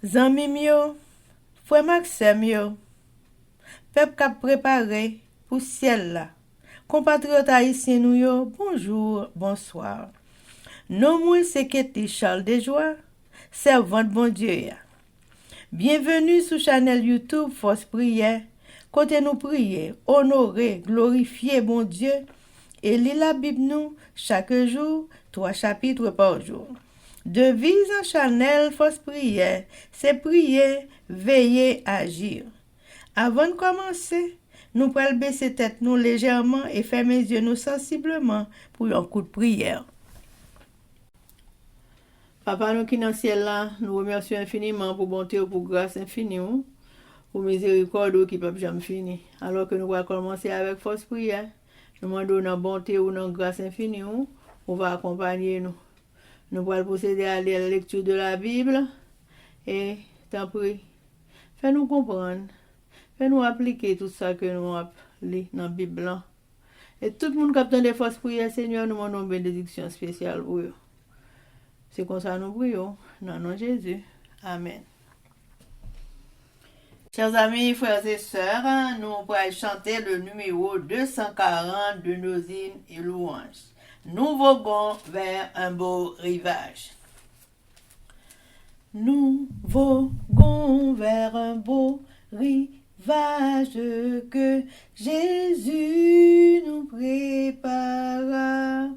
Zanmim yo, frère Maxime yo, peuple k'ap préparé pour ciel là. Compatriotes haïtiens nous yo, bonjour, bonsoir. Non moi c'est Ketty Charles Desjoie, servante bon Dieu ya. Bienvenue sur channel YouTube Force Prière, côté nous prier, honorer, glorifier bon Dieu et lire la Bible nous chaque jour, 3 chapitres par jour. Devise en channel Force Prière, c'est prier, veiller, agir. Avant de commencer, nous pouvons baisser tête nous légèrement et fermer les yeux nous sensiblement pour un coup de prière. Papa nous qui dans le ciel là, nous remercions infiniment pour bonté ou pour grâce infinie, pour miséricorde qui ne peut jamais finir. Alors que nous allons commencer avec force prière, nous demandons dans bonté ou dans grâce infinie, on va accompagner nous. Nous allons procéder à la lecture de la Bible et t'en prie, fais-nous comprendre, fais-nous appliquer tout ça que nous avons lu dans la Bible. Et tout le monde qui a des forces prières, Seigneur, nous demandons une bénédiction spéciale pour eux. C'est comme ça que nous prions, dans le nom de Jésus. Amen. Chers amis, frères et sœurs, nous allons chanter le numéro 240 de nos hymnes et louanges. Nous voguons vers un beau rivage. Nous voguons vers un beau rivage que Jésus nous prépara.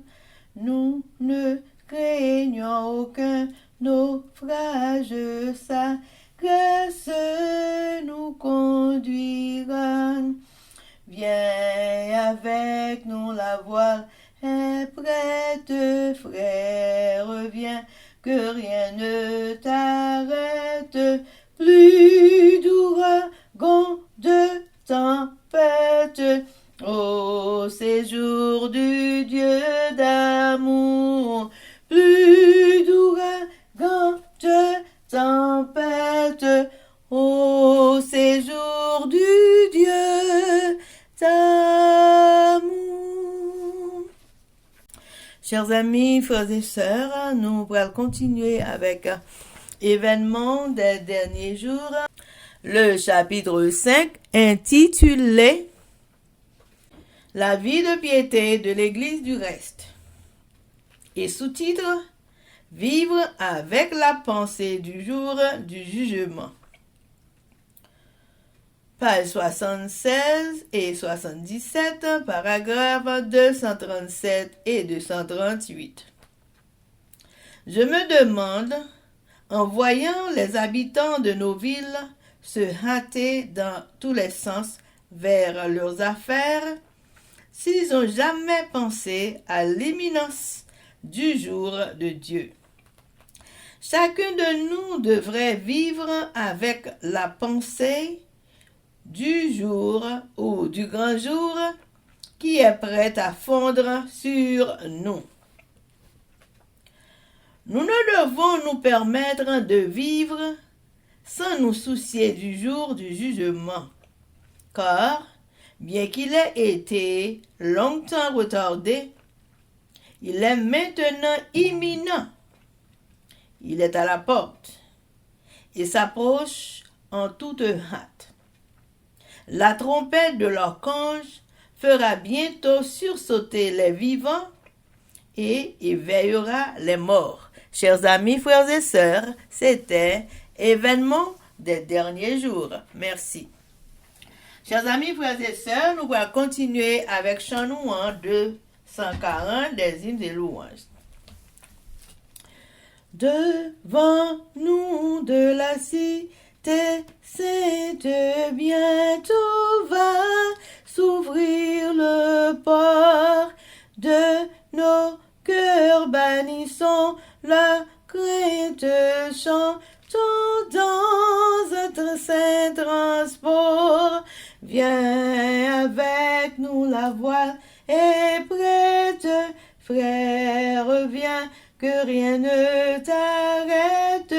Nous ne craignons aucun naufrage, sa grâce nous conduira. Viens avec nous, la voile est prête, frère, viens, que rien ne t'arrête. Plus d'ouragan, de tempête, au séjour du Dieu d'amour. Plus d'ouragan, de tempête, au séjour du Dieu d'amour. Chers amis, frères et sœurs, nous allons continuer avec événements des derniers jours. Le chapitre 5 intitulé La vie de piété de l'Église du reste. Et sous-titre Vivre avec la pensée du jour du jugement. Page 76 et 77, paragraphes 237 et 238. Je me demande, en voyant les habitants de nos villes se hâter dans tous les sens vers leurs affaires, s'ils n'ont jamais pensé à l'imminence du jour de Dieu. Chacun de nous devrait vivre avec la pensée du jour ou du grand jour qui est prêt à fondre sur nous. Nous ne devons nous permettre de vivre sans nous soucier du jour du jugement, car, bien qu'il ait été longtemps retardé, il est maintenant imminent. Il est à la porte et s'approche en toute hâte. La trompette de l'archange fera bientôt sursauter les vivants et éveillera les morts. Chers amis, frères et sœurs, c'était événement des derniers jours. Merci. Chers amis, frères et sœurs, nous allons continuer avec chant louant 240 des hymnes et louanges. Devant nous de la cité sainte, bientôt va s'ouvrir le port de nos cœurs, bannissons la crainte, chantons dans un saint transport. Viens avec nous, la voile est prête, frère, viens, que rien ne t'arrête.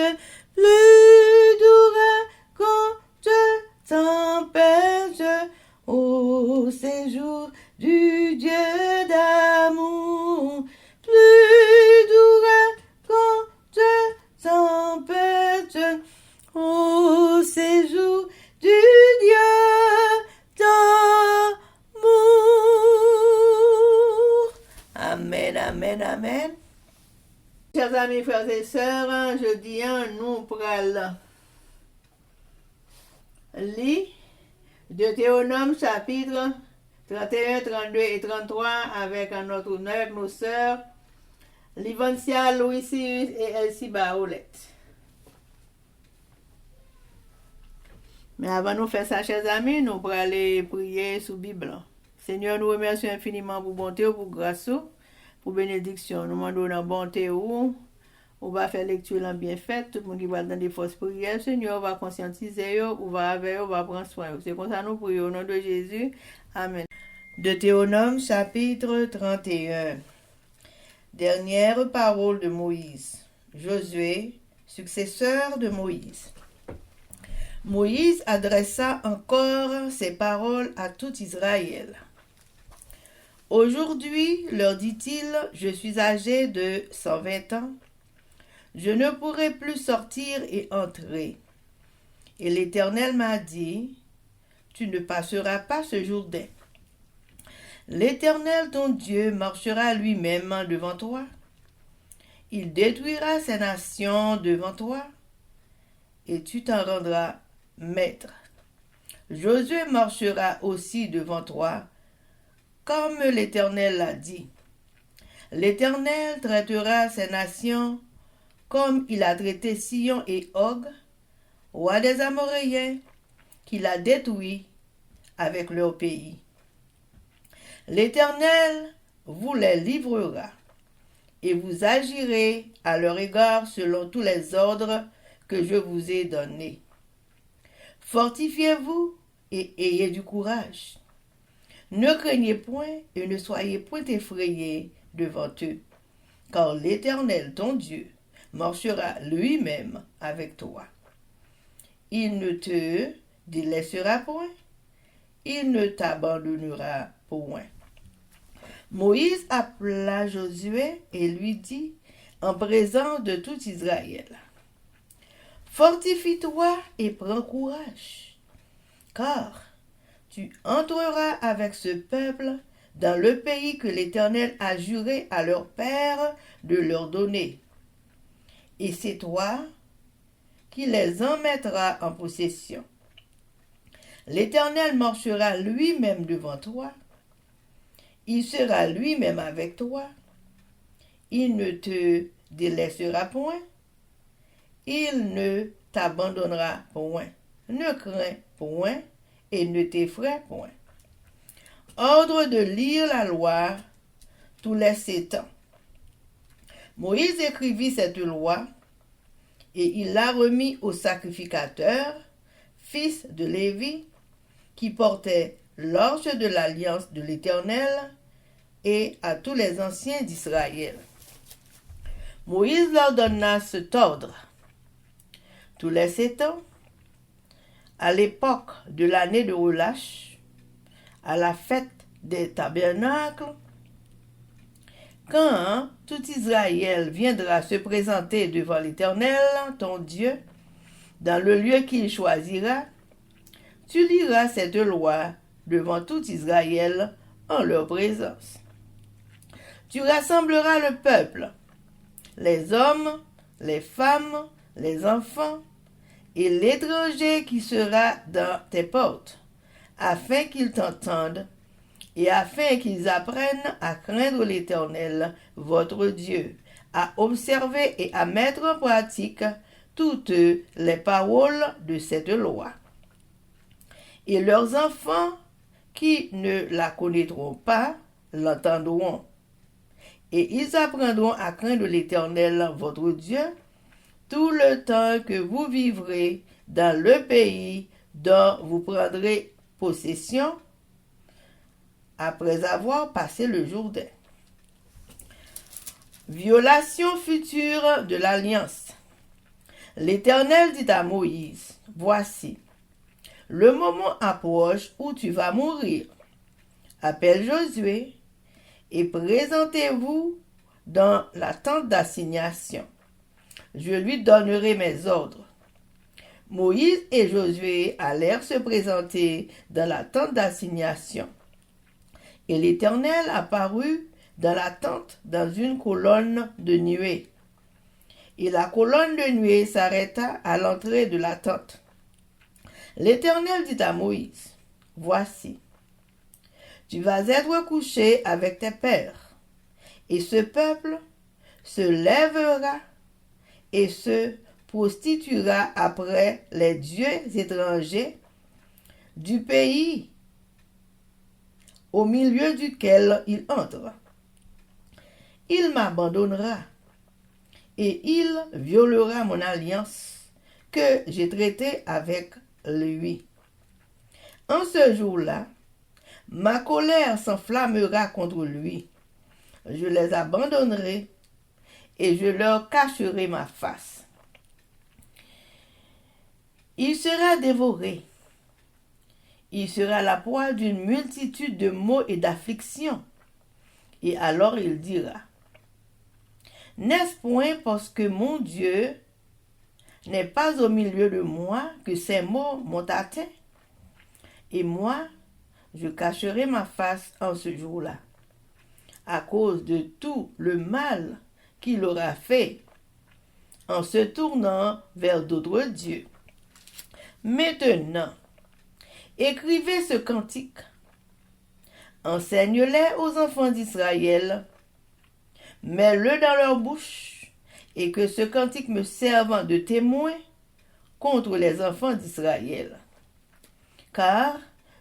Plus d'ouragan, de tempête, au séjour du Dieu d'amour. Plus d'ouragan, de tempête, mes frères et sœurs, je dis, nous prenons lire Deutéronome chapitre 31, 32 et 33 avec nos sœurs Livancia, Louis Sirius et Elsie Baoulette. Mais avant de nous faire ça, chers amis, nous allons aller prier sous Bible. Seigneur, nous remercions infiniment pour bonté, pour grâce, pour bénédiction. Nous demandons la bonté où on va faire lecture en bien faite. Tout le monde qui va dans des fausses prières, Seigneur, on va conscientiser, on va avec, on va prendre soin. C'est comme ça nous prions au nom de Jésus. Amen. Deutéronome chapitre 31. Dernière parole de Moïse. Josué, successeur de Moïse. Moïse adressa encore ces paroles à tout Israël. Aujourd'hui, leur dit-il, je suis âgé de 120 ans. Je ne pourrai plus sortir et entrer. Et l'Éternel m'a dit, tu ne passeras pas ce Jourdain. L'Éternel, ton Dieu, marchera lui-même devant toi. Il détruira ces nations devant toi, et tu t'en rendras maître. Josué marchera aussi devant toi, comme l'Éternel l'a dit. L'Éternel traitera ces nations comme il a traité Sihon et Og, roi des Amoréens, qu'il a détruits avec leur pays. L'Éternel vous les livrera, et vous agirez à leur égard selon tous les ordres que je vous ai donnés. Fortifiez-vous et ayez du courage. Ne craignez point et ne soyez point effrayés devant eux, car l'Éternel, ton Dieu, marchera lui-même avec toi. Il ne te délaissera point, il ne t'abandonnera point. Moïse appela Josué et lui dit, en présence de tout Israël, fortifie-toi et prends courage, car tu entreras avec ce peuple dans le pays que l'Éternel a juré à leur père de leur donner. Et c'est toi qui les en mettras en possession. L'Éternel marchera lui-même devant toi. Il sera lui-même avec toi. Il ne te délaissera point. Il ne t'abandonnera point. Ne crains point et ne t'effraie point. Ordre de lire la loi tous les 7 ans. Moïse écrivit cette loi et il l'a remis au sacrificateur, fils de Lévi, qui portait l'arche de l'alliance de l'Éternel, et à tous les anciens d'Israël. Moïse leur donna cet ordre. Tous les 7 ans, à l'époque de l'année de relâche, à la fête des tabernacles, quand tout Israël viendra se présenter devant l'Éternel, ton Dieu, dans le lieu qu'il choisira, tu liras cette loi devant tout Israël en leur présence. Tu rassembleras le peuple, les hommes, les femmes, les enfants et l'étranger qui sera dans tes portes, afin qu'ils t'entendent et afin qu'ils apprennent à craindre l'Éternel, votre Dieu, à observer et à mettre en pratique toutes les paroles de cette loi. Et leurs enfants qui ne la connaîtront pas l'entendront. Et ils apprendront à craindre l'Éternel, votre Dieu, tout le temps que vous vivrez dans le pays dont vous prendrez possession après avoir passé le Jourdain. Violation future de l'alliance. L'Éternel dit à Moïse, voici, le moment approche où tu vas mourir. Appelle Josué et présentez-vous dans la tente d'assignation. Je lui donnerai mes ordres. Moïse et Josué allèrent se présenter dans la tente d'assignation. Et l'Éternel apparut dans la tente dans une colonne de nuée. Et la colonne de nuée s'arrêta à l'entrée de la tente. L'Éternel dit à Moïse, « Voici, tu vas être couché avec tes pères, et ce peuple se lèvera et se prostituera après les dieux étrangers du pays au milieu duquel il entre. Il m'abandonnera et il violera mon alliance que j'ai traitée avec lui. En ce jour-là, ma colère s'enflammera contre lui. Je les abandonnerai et je leur cacherai ma face. Il sera dévoré. Il sera la proie d'une multitude de maux et d'afflictions. Et alors il dira, n'est-ce point parce que mon Dieu n'est pas au milieu de moi que ces maux m'ont atteint? Et moi, je cacherai ma face en ce jour-là, à cause de tout le mal qu'il aura fait en se tournant vers d'autres dieux. Maintenant, écrivez ce cantique, enseigne-les aux enfants d'Israël, mets-le dans leur bouche, et que ce cantique me serve de témoin contre les enfants d'Israël. Car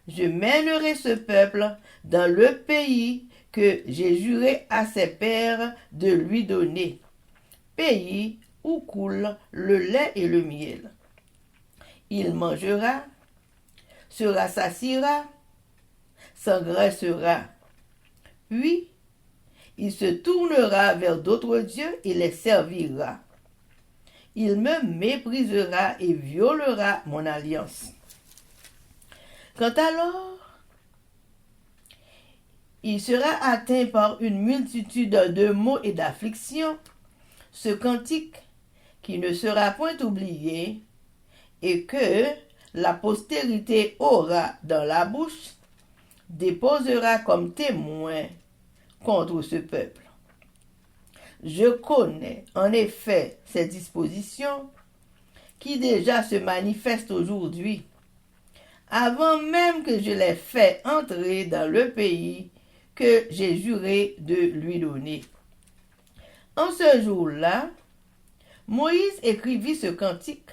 je mènerai ce peuple dans le pays que j'ai juré à ses pères de lui donner, pays où coule le lait et le miel. Il mangera, se rassasiera, s'engraissera, puis il se tournera vers d'autres dieux et les servira. Il me méprisera et violera mon alliance. Quand alors il sera atteint par une multitude de maux et d'afflictions, ce cantique qui ne sera point oublié et que la postérité aura dans la bouche, déposera comme témoin contre ce peuple. Je connais en effet ces dispositions qui déjà se manifestent aujourd'hui, avant même que je les fasse entrer dans le pays que j'ai juré de lui donner. En ce jour-là, Moïse écrivit ce cantique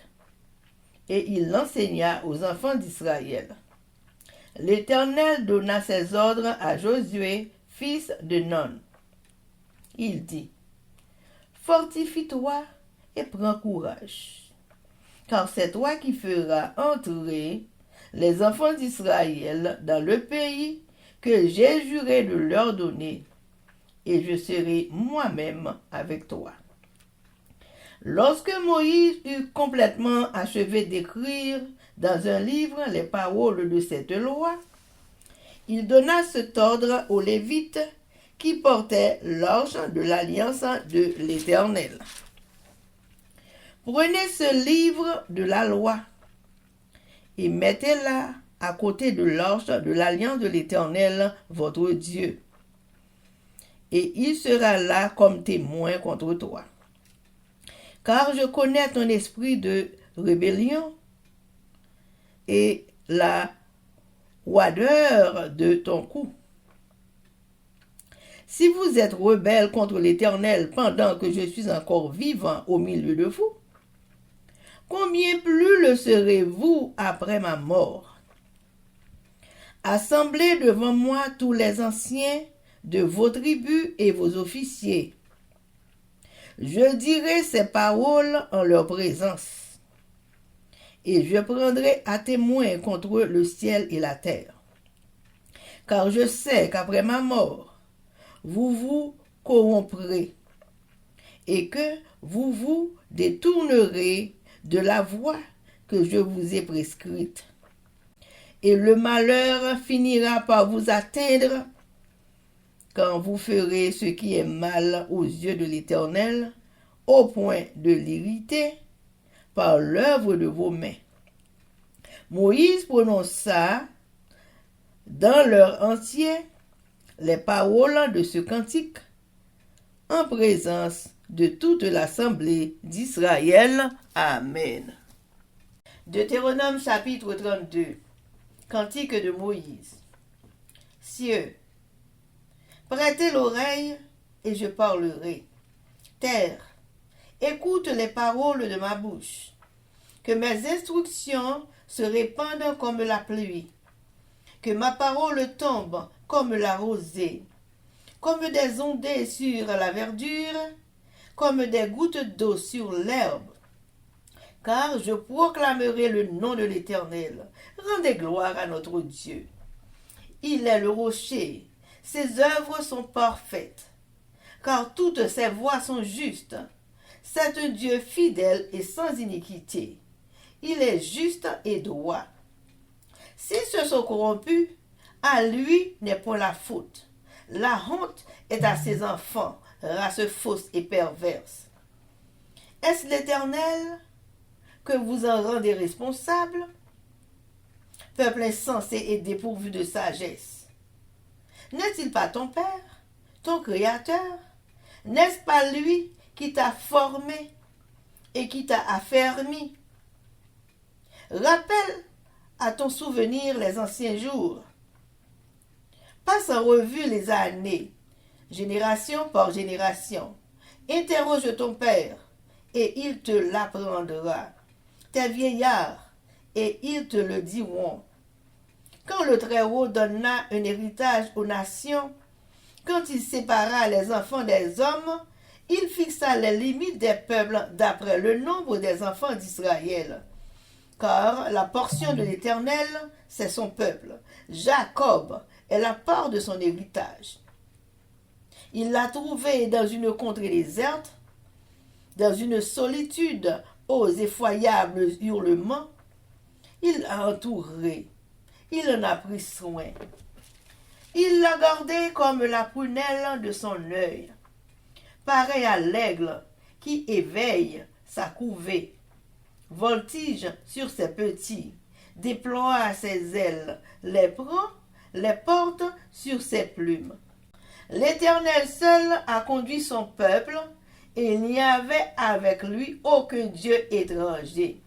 et il l'enseigna aux enfants d'Israël. L'Éternel donna ses ordres à Josué, fils de Nun. Il dit, « Fortifie-toi et prends courage, car c'est toi qui feras entrer les enfants d'Israël dans le pays que j'ai juré de leur donner, et je serai moi-même avec toi. » Lorsque Moïse eut complètement achevé d'écrire dans un livre les paroles de cette loi, il donna cet ordre aux Lévites qui portaient l'arche de l'alliance de l'Éternel. Prenez ce livre de la loi et mettez-la à côté de l'arche de l'alliance de l'Éternel, votre Dieu. Et il sera là comme témoin contre toi. Car je connais ton esprit de rébellion et la roideur de ton cou. Si vous êtes rebelle contre l'Éternel pendant que je suis encore vivant au milieu de vous, combien plus le serez-vous après ma mort? Assemblez devant moi tous les anciens de vos tribus et vos officiers. Je dirai ces paroles en leur présence, et je prendrai à témoin contre le ciel et la terre. Car je sais qu'après ma mort, vous vous corromprez, et que vous vous détournerez de la voie que je vous ai prescrite. Et le malheur finira par vous atteindre quand vous ferez ce qui est mal aux yeux de l'Éternel, au point de l'irriter par l'œuvre de vos mains. Moïse prononça dans leur entier les paroles de ce cantique en présence de toute l'assemblée d'Israël. Amen. Deutéronome chapitre 32. Cantique de Moïse. Cieux, prêtez l'oreille et je parlerai. Terre, écoute les paroles de ma bouche. Que mes instructions se répandent comme la pluie. Que ma parole tombe comme la rosée. Comme des ondées sur la verdure. Comme des gouttes d'eau sur l'herbe. Car je proclamerai le nom de l'Éternel. Rendez gloire à notre Dieu. Il est le rocher. Ses œuvres sont parfaites. Car toutes ses voies sont justes. C'est un Dieu fidèle et sans iniquité. Il est juste et droit. S'ils se sont corrompus, à lui n'est point la faute. La honte est à ses enfants, race fausse et perverse. Est-ce l'Éternel que vous en rendez responsable? Peuple insensé et dépourvu de sagesse. N'est-il pas ton Père, ton Créateur? N'est-ce pas lui qui t'a formé et qui t'a affermi? Rappelle à ton souvenir les anciens jours. Passe en revue les années, génération par génération. Interroge ton père, et il te l'apprendra. Tes vieillards, et ils te le diront. Quand le Très-Haut donna un héritage aux nations, quand il sépara les enfants des hommes, il fixa les limites des peuples d'après le nombre des enfants d'Israël. Car la portion de l'Éternel, c'est son peuple. Jacob est la part de son héritage. Il l'a trouvé dans une contrée déserte, dans une solitude aux effroyables hurlements. Il l'a entouré, il en a pris soin. Il l'a gardé comme la prunelle de son œil, pareil à l'aigle qui éveille sa couvée. Voltige sur ses petits, déploie ses ailes, les prend, les porte sur ses plumes. L'Éternel seul a conduit son peuple, et il n'y avait avec lui aucun Dieu étranger.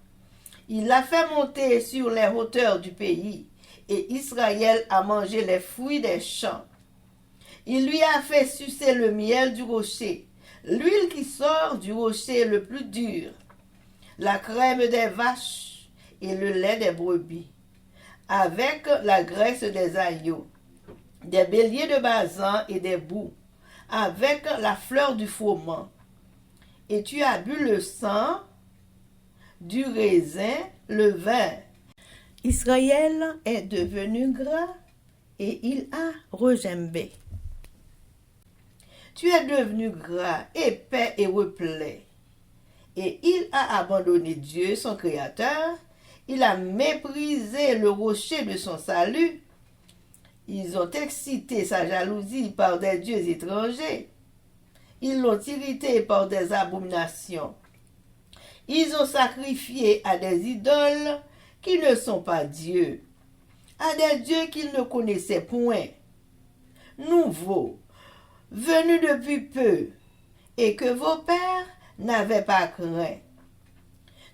Il l'a fait monter sur les hauteurs du pays, et Israël a mangé les fruits des champs. Il lui a fait sucer le miel du rocher, l'huile qui sort du rocher le plus dur, la crème des vaches et le lait des brebis, avec la graisse des agneaux, des béliers de Basan et des boucs, avec la fleur du froment. Et tu as bu le sang, du raisin, le vin. Israël est devenu gras et il a regembé. Tu es devenu gras, épais et replet. Et il a abandonné Dieu, son Créateur. Il a méprisé le rocher de son salut. Ils ont excité sa jalousie par des dieux étrangers. Ils l'ont irrité par des abominations. Ils ont sacrifié à des idoles qui ne sont pas dieux, à des dieux qu'ils ne connaissaient point, nouveaux, venus depuis peu, et que vos pères n'avaient pas craint.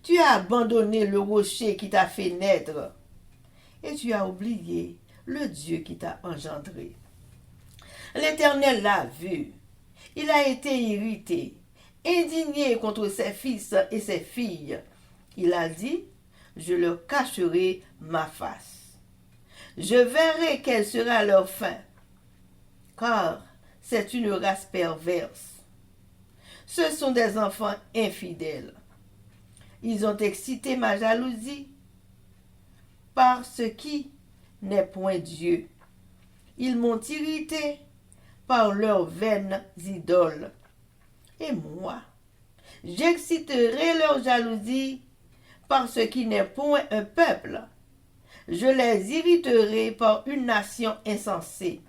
Tu as abandonné le rocher qui t'a fait naître, et tu as oublié le Dieu qui t'a engendré. L'Éternel l'a vu, il a été irrité, indigné contre ses fils et ses filles. Il a dit, je leur cacherai ma face. Je verrai quelle sera leur fin, car c'est une race perverse. Ce sont des enfants infidèles. Ils ont excité ma jalousie par ce qui n'est point Dieu. Ils m'ont irrité par leurs vaines idoles. Et moi, j'exciterai leur jalousie par ce qui n'est point un peuple. Je les irriterai par une nation insensée.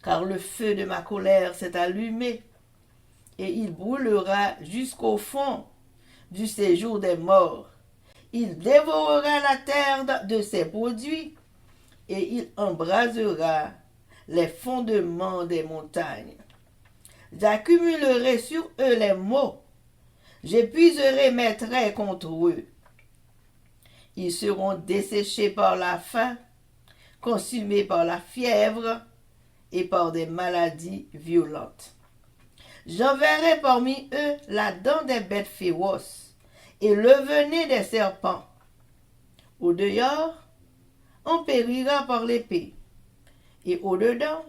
Car le feu de ma colère s'est allumé, et il brûlera jusqu'au fond du séjour des morts. Il dévorera la terre de ses produits, et il embrasera les fondements des montagnes. J'accumulerai sur eux les maux. J'épuiserai mes traits contre eux. Ils seront desséchés par la faim, consumés par la fièvre et par des maladies violentes. J'enverrai parmi eux la dent des bêtes féroces et le venin des serpents. Au dehors, on périra par l'épée, et au dedans,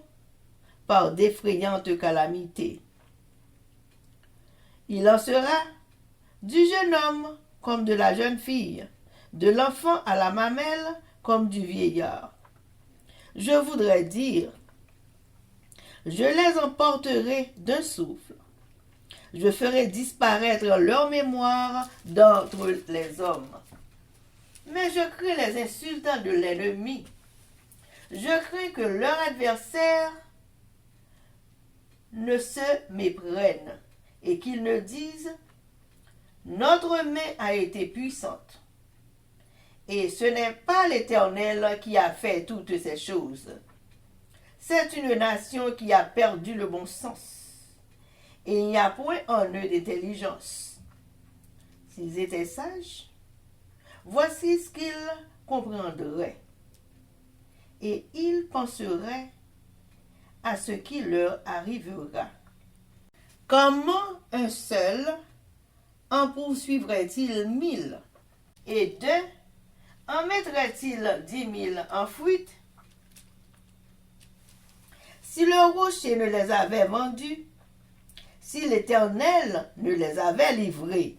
par d'effrayantes calamités. Il en sera du jeune homme comme de la jeune fille, de l'enfant à la mamelle comme du vieillard. Je voudrais dire, je les emporterai d'un souffle. Je ferai disparaître leur mémoire d'entre les hommes. Mais je crains les insultes de l'ennemi. Je crains que leur adversaire ne se méprenne et qu'ils ne disent « Notre main a été puissante ». Et ce n'est pas l'Éternel qui a fait toutes ces choses. C'est une nation qui a perdu le bon sens. Et il n'y a point en eux d'intelligence. S'ils étaient sages, voici ce qu'ils comprendraient. Et ils penseraient à ce qui leur arrivera. Comment un seul en poursuivrait-il 1000 et deux en mettrait-il 10 000 en fuite? Si le rocher ne les avait vendus, si l'Éternel ne les avait livrés.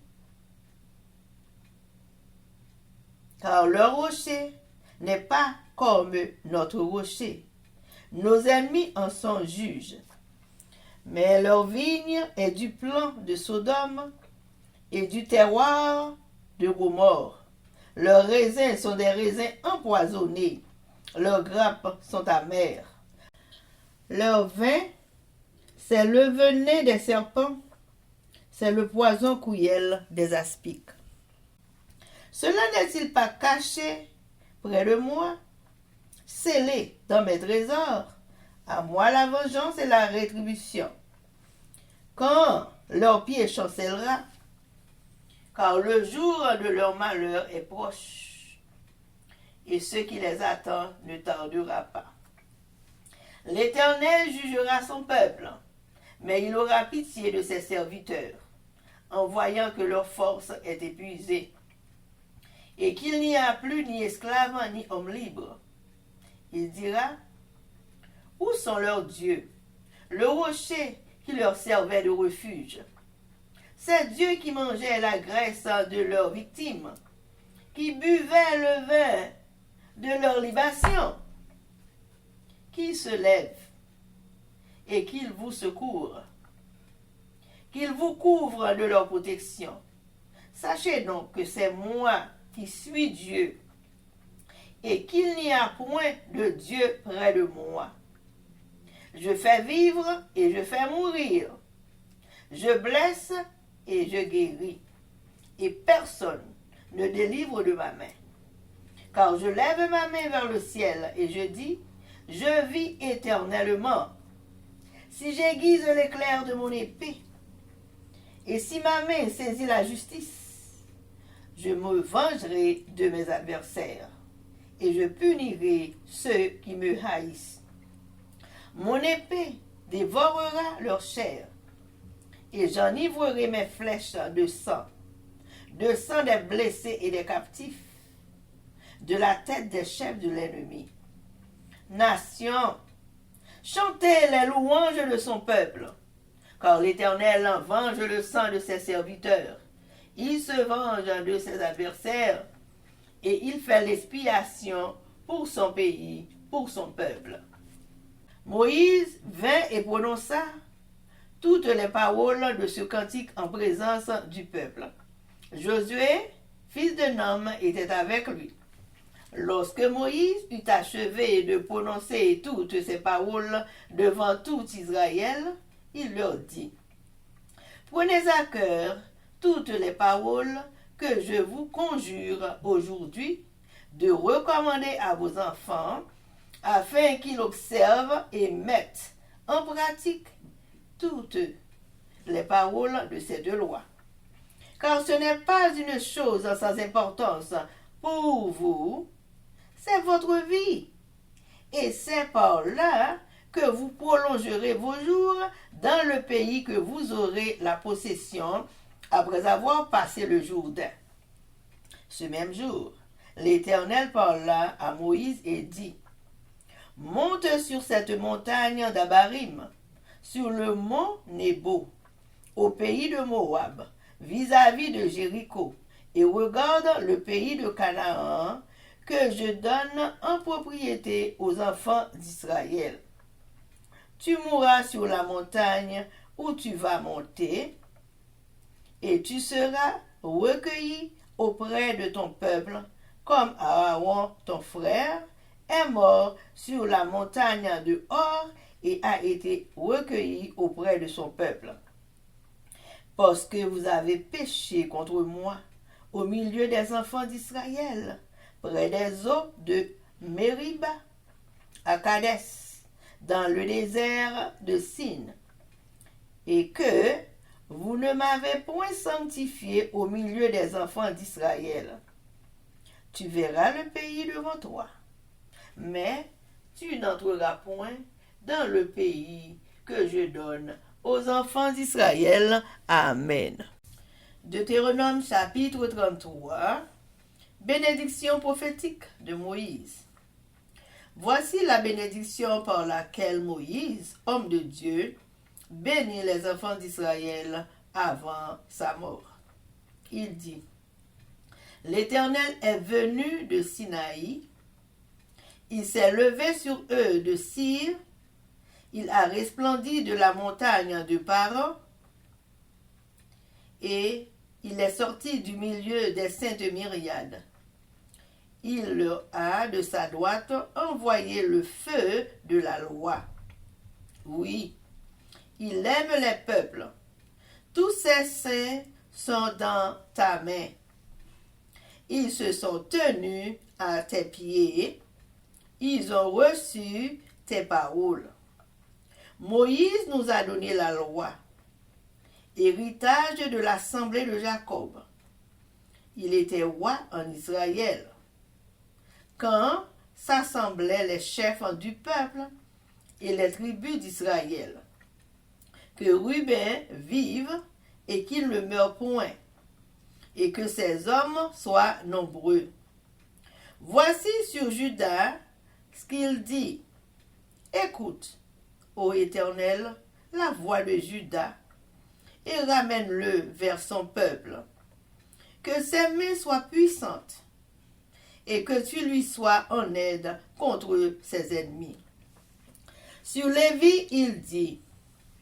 Car le rocher n'est pas comme notre rocher. Nos ennemis en sont juges. Mais leur vigne est du plan de Sodome et du terroir de Gomorrhe. Leurs raisins sont des raisins empoisonnés. Leurs grappes sont amères. Leur vin, c'est le venin des serpents, c'est le poison cruel des aspics. Cela n'est-il pas caché près de moi, scellé dans mes trésors? À moi la vengeance et la rétribution. Quand leur pied chancellera, car le jour de leur malheur est proche, et ce qui les attend ne tardera pas. L'Éternel jugera son peuple, mais il aura pitié de ses serviteurs, en voyant que leur force est épuisée, et qu'il n'y a plus ni esclaves ni hommes libres. Il dira, où sont leurs dieux, le rocher qui leur servait de refuge? Ces dieux qui mangeaient la graisse de leurs victimes, qui buvaient le vin de leur libation, qu'ils se lèvent et qu'ils vous secourent, qu'ils vous couvrent de leur protection. Sachez donc que c'est moi qui suis Dieu, et qu'il n'y a point de Dieu près de moi. Je fais vivre et je fais mourir. Je blesse et je guéris. Et personne ne délivre de ma main. Car je lève ma main vers le ciel et je dis, je vis éternellement. Si j'aiguise l'éclair de mon épée, et si ma main saisit la justice, je me vengerai de mes adversaires, et je punirai ceux qui me haïssent. Mon épée dévorera leur chair, et j'enivrerai mes flèches de sang des blessés et des captifs, de la tête des chefs de l'ennemi. Nation, chantez les louanges de son peuple, car l'Éternel en venge le sang de ses serviteurs. Il se venge de ses adversaires, et il fait l'expiation pour son pays, pour son peuple. Moïse vint et prononça toutes les paroles de ce cantique en présence du peuple. Josué, fils de Nun, était avec lui. Lorsque Moïse eut achevé de prononcer toutes ces paroles devant tout Israël, il leur dit, « Prenez à cœur toutes les paroles que je vous conjure aujourd'hui de recommander à vos enfants, afin qu'ils observent et mettent en pratique toutes les paroles de ces deux lois. Car ce n'est pas une chose sans importance pour vous, c'est votre vie. Et c'est par là que vous prolongerez vos jours dans le pays que vous aurez la possession après avoir passé le Jourdain. Ce même jour, l'Éternel parla à Moïse et dit, « Monte sur cette montagne d'Abarim, sur le mont Nebo, au pays de Moab, vis-à-vis de Jéricho, et regarde le pays de Canaan que je donne en propriété aux enfants d'Israël. Tu mourras sur la montagne où tu vas monter, et tu seras recueilli auprès de ton peuple, comme Aaron, ton frère, est mort sur la montagne de Hor et a été recueilli auprès de son peuple. Parce que vous avez péché contre moi au milieu des enfants d'Israël, près des eaux de Mériba, à Kadès, dans le désert de Sin, et que vous ne m'avez point sanctifié au milieu des enfants d'Israël. Tu verras le pays devant toi, mais tu n'entreras point dans le pays que je donne aux enfants d'Israël. Amen. Deutéronome chapitre 33. Bénédiction prophétique de Moïse. Voici la bénédiction par laquelle Moïse, homme de Dieu, bénit les enfants d'Israël avant sa mort. Il dit, « L'Éternel est venu de Sinaï, il s'est levé sur eux de Sir, il a resplendi de la montagne de Paran, et il est sorti du milieu des saintes myriades. Il leur a de sa droite envoyé le feu de la loi. Oui, il aime les peuples. Tous ses saints sont dans ta main. Ils se sont tenus à tes pieds. Ils ont reçu tes paroles. Moïse nous a donné la loi, héritage de l'assemblée de Jacob. Il était roi en Israël. Quand s'assemblaient les chefs du peuple et les tribus d'Israël, que Ruben vive et qu'il ne meure point, et que ses hommes soient nombreux. Voici sur Juda ce qu'il dit. Écoute, ô Éternel, la voix de Juda, et ramène-le vers son peuple. Que ses mains soient puissantes, et que tu lui sois en aide contre ses ennemis. Sur Lévi, il dit,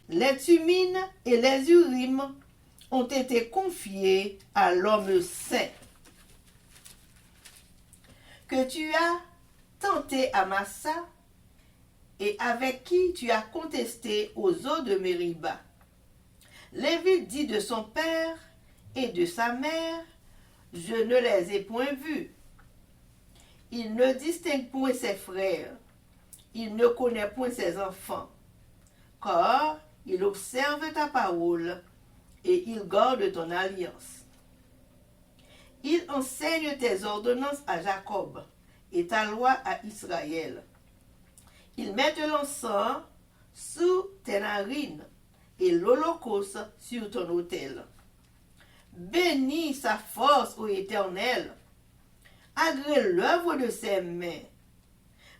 les Thumines et les Urim ont été confiés à l'homme saint, que tu as tenté à Massa, et avec qui tu as contesté aux eaux de Mériba. Lévi dit de son père et de sa mère, je ne les ai point vus. Il ne distingue point ses frères, il ne connaît point ses enfants, car il observe ta parole et il garde ton alliance. Il enseigne tes ordonnances à Jacob et ta loi à Israël. Il met l'encens sous tes narines et l'holocauste sur ton autel. Bénis sa force, ô Éternel. Agrée l'œuvre de ses mains.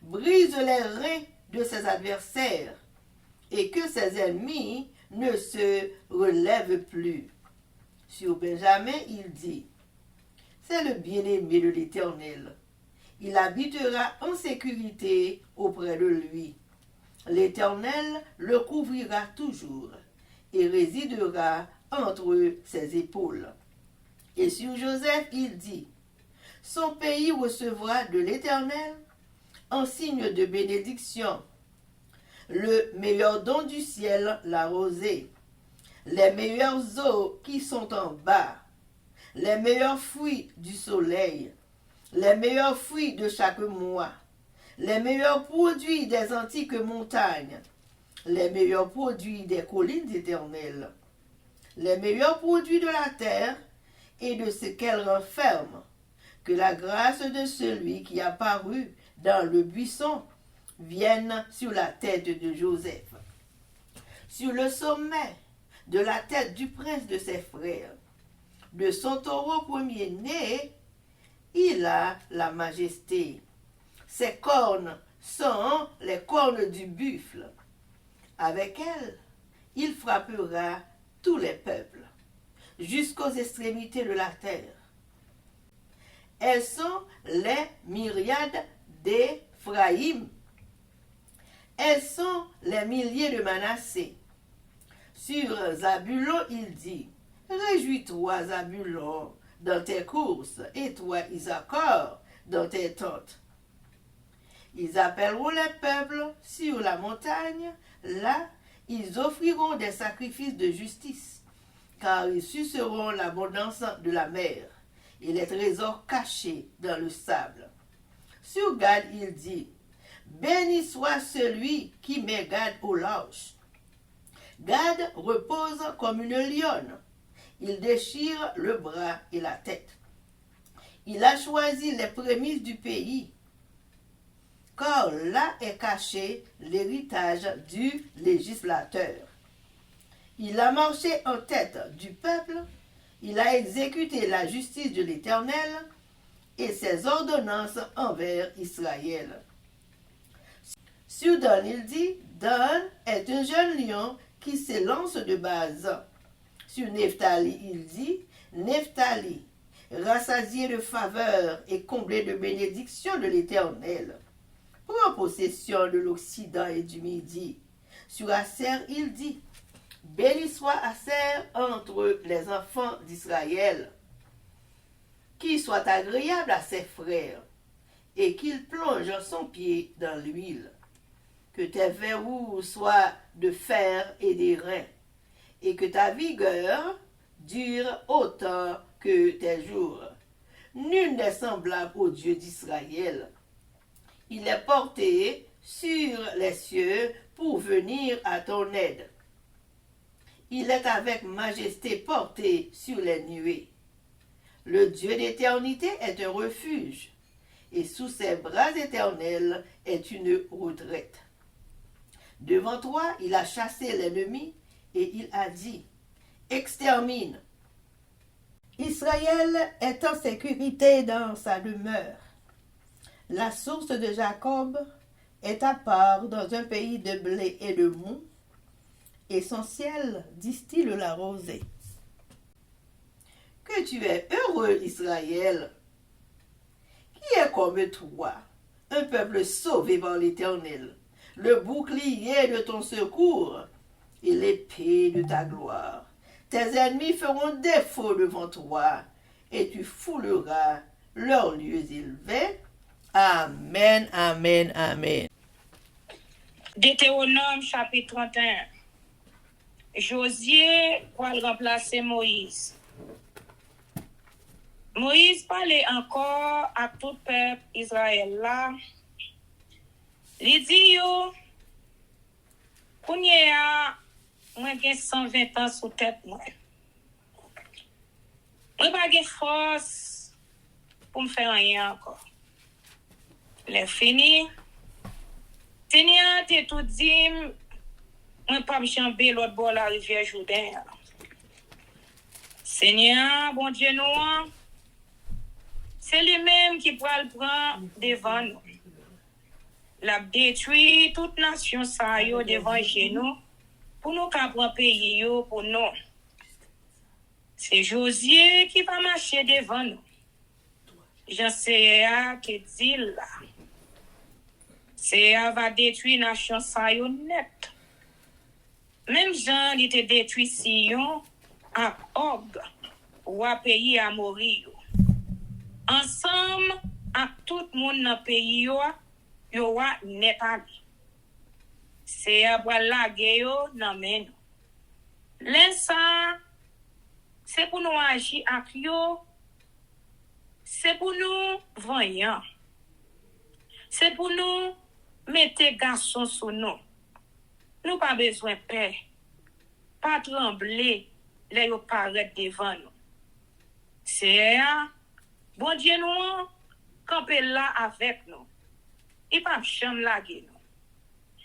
Brise les reins de ses adversaires et que ses ennemis ne se relèvent plus. Sur Benjamin, il dit, c'est le bien-aimé de l'Éternel. Il habitera en sécurité auprès de lui. L'Éternel le couvrira toujours et résidera entre ses épaules. Et sur Joseph, il dit, son pays recevra de l'Éternel en signe de bénédiction le meilleur don du ciel, la rosée, les meilleures eaux qui sont en bas, les meilleurs fruits du soleil, les meilleurs fruits de chaque mois, les meilleurs produits des antiques montagnes, les meilleurs produits des collines éternelles, les meilleurs produits de la terre et de ce qu'elle renferme, que la grâce de celui qui a paru dans le buisson vienne sur la tête de Joseph, sur le sommet de la tête du prince de ses frères. De son taureau premier-né, il a la majesté. Ses cornes sont les cornes du buffle. Avec elles, il frappera tous les peuples, jusqu'aux extrémités de la terre. Elles sont les myriades d'Éphraïm. Elles sont les milliers de Manassé. Sur Zabulon, il dit, réjouis-toi, Zabulon, dans tes courses, et toi, Issachar, dans tes tentes. Ils appelleront les peuples sur la montagne, là, ils offriront des sacrifices de justice, car ils suceront l'abondance de la mer et les trésors cachés dans le sable. Sur Gad, il dit, béni soit celui qui met Gad au large. Gad repose comme une lionne. Il déchire le bras et la tête. Il a choisi les prémices du pays, car là est caché l'héritage du législateur. Il a marché en tête du peuple, il a exécuté la justice de l'Éternel et ses ordonnances envers Israël. Sur Dan, il dit, Dan est un jeune lion qui s'élance de base. Sur Nephtali, il dit, Nephtali, rassasié de faveur et comblé de bénédictions de l'Éternel, prend possession de l'Occident et du Midi. Sur Aser, il dit, béni soit Aser entre les enfants d'Israël, qu'il soit agréable à ses frères, et qu'il plonge son pied dans l'huile. Que tes verrous soient de fer et d'airain, et que ta vigueur dure autant que tes jours. Nul n'est semblable au Dieu d'Israël. Il est porté sur les cieux pour venir à ton aide. Il est avec majesté porté sur les nuées. Le Dieu d'éternité est un refuge, et sous ses bras éternels est une retraite. Devant toi, il a chassé l'ennemi, et il a dit, extermine. Israël est en sécurité dans sa demeure. La source de Jacob est à part dans un pays de blé et de moût, et son ciel distille la rosée. Que tu es heureux, Israël, qui est comme toi, un peuple sauvé par l'Éternel, le bouclier de ton secours et l'épée de ta gloire. Tes ennemis feront défaut devant toi, et tu fouleras leurs lieux élevés. Amen, amen, amen. Deutéronome chapitre 31. Josué va remplacer Moïse. Moïse parlait encore à tout peuple Israël là. Il dit yo, kounye a, moi gen 120 ans sous tête moi. Moi pas gen force pour me faire rien encore. Les fini. Seigneur te tout dit, moi pas me chamber l'autre bord la rivière Jourdain. Seigneur, bon Dieu nous, c'est lui-même qui pourra le prendre devant nous. La détruit toute nation ça yo devant nous pour nous prendre pays yo pour nous. C'est Josué qui va marcher devant nous. J'en sais que dit là. C'est va détruire nation ça yo net. Même Jean il était détruit Sion à Og ou à pays à mourir. Ensemble à tout le monde dans pays yo wa net ali. C'est à la guerre nan men. L'insa c'est pour nous agir avec yo. C'est pour nous voyants. C'est pour nous mettre garçon sous nous. Nous pas besoin de peur, pas trembler, les yo paraître devant nous. C'est bon Dieu nous, camper là avec nous. Il pas jamais laguer nous.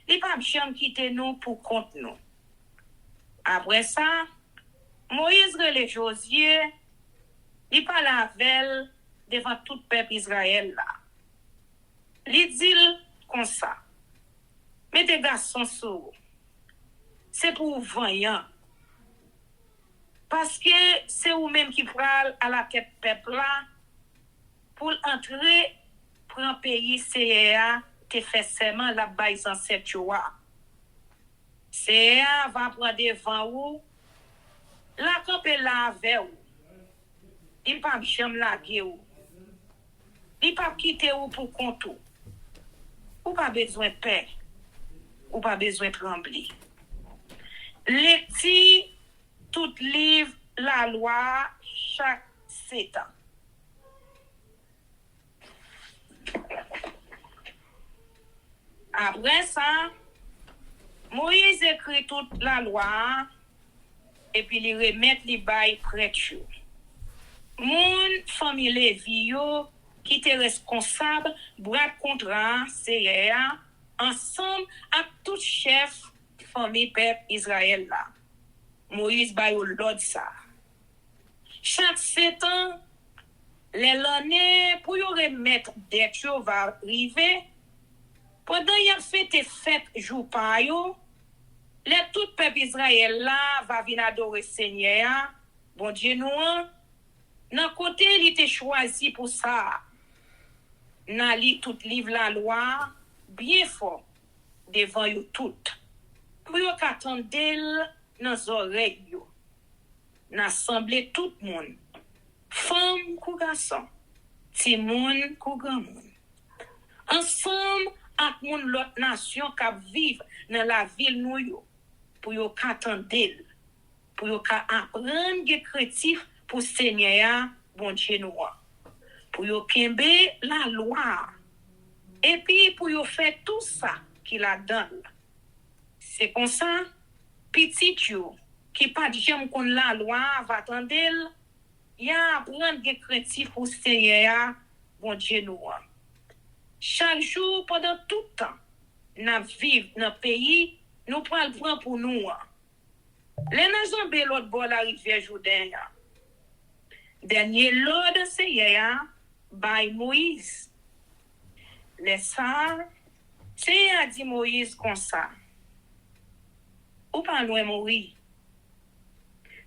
Il pas jamais quitter nous pour compte nous. Après ça, Moïse relève Josué, il parle avec devant tout peuple Israël là. Il dit comme ça. Mettez garçons sur. C'est pour voyant. Parce que c'est vous-même qui prenez à la tête peuple là pour entrer pour un pays CEA te fait seulement la base en cette joie. CEA va prendre devant vous la camper là avec vous. Il pas jamais laguer vous. Il pas quitter vous pour compte vous. Ou pas besoin de peur. Ou pas besoin de trembler. Lecture tout livre la loi chaque 7 ans. Après ça, Moïse écrit toute la loi et puis il remet les bails prêtre. Mon famille Lévi qui était responsable bras contrat c'est ensemble avec tout chef famille peuple Israël là. Moïse bail l'ordre ça. Chaque 7 ans l'année pour y remettre des choses va arriver. Pendant y a fait tes fêtes jour par yo, les tout peuple Israël là va venir adorer Seigneur. Bon Dieu nous, dans côté il était choisi pour ça. Nan li tout livre la loi bien fort devant yo tout. Pour yo qu'attendel dans oreilles yo. N'assembler tout monde. Femme kou garçon, ti moun kou grand moun. Ensemble ak moun lot nation k'ap vive dans la ville nou yo pour yo qu'attendel, pour yo ka apprendre ge créatif pour Seigneur bon Dieu nou. Pour yo kembe la loi. Et puis pour yo faire tout ça qu'il a donne. C'est comme ça petit yo qui pas jamais kon la loi va attendel, y a apprendre ge créatif pour Seigneur bon Dieu nous. Chaque jour pendant tout temps n'a vivre dans pays nous prend pour nous. Les nations be l'autre bord la rivière Jourdain. Dernier l'ordre Seigneur by Moïse. Les ça, Seigneur dit Moïse comme ça. Ou pas loin mourir.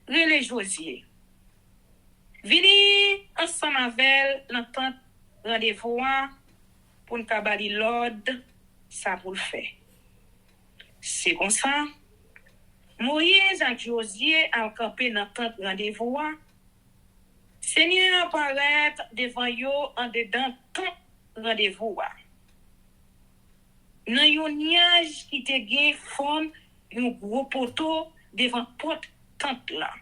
Relais Josué. Vini ensemble avec l'entente rendez-vous pour nous cabali l'ordre ça pour le faire. C'est comme ça. Moïse et Josué ont campé dans l'entente rendez-vous. Seigneur apparaît devant yo en dedans tout rendez-vous. Nan yon nuage qui te gen forme un gros poteau devant porte tente là.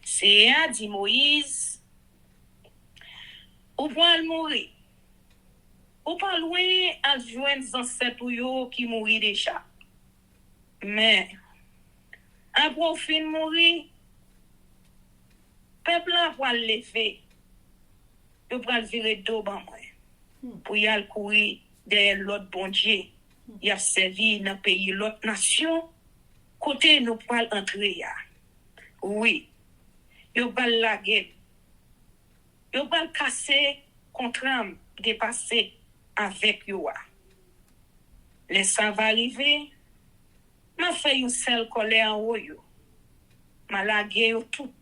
C'est dit Moïse, ou pas mourir. Ou pas loin à joindre ancêtres yo qui mourir déjà. Mais après fin mourir, peuple là va lever. Yo pral virer dos ban moi. Pour y aller courir derrière l'autre bon Dieu. Y a servi dans pays l'autre nation côté nous pral entrer ya. Oui. Yo pral la guerre. Yo pral casser contrat dépasser avec yo. Les ça va arriver. M'a fait une seule colère en haut yo. M'a lagué yo tout.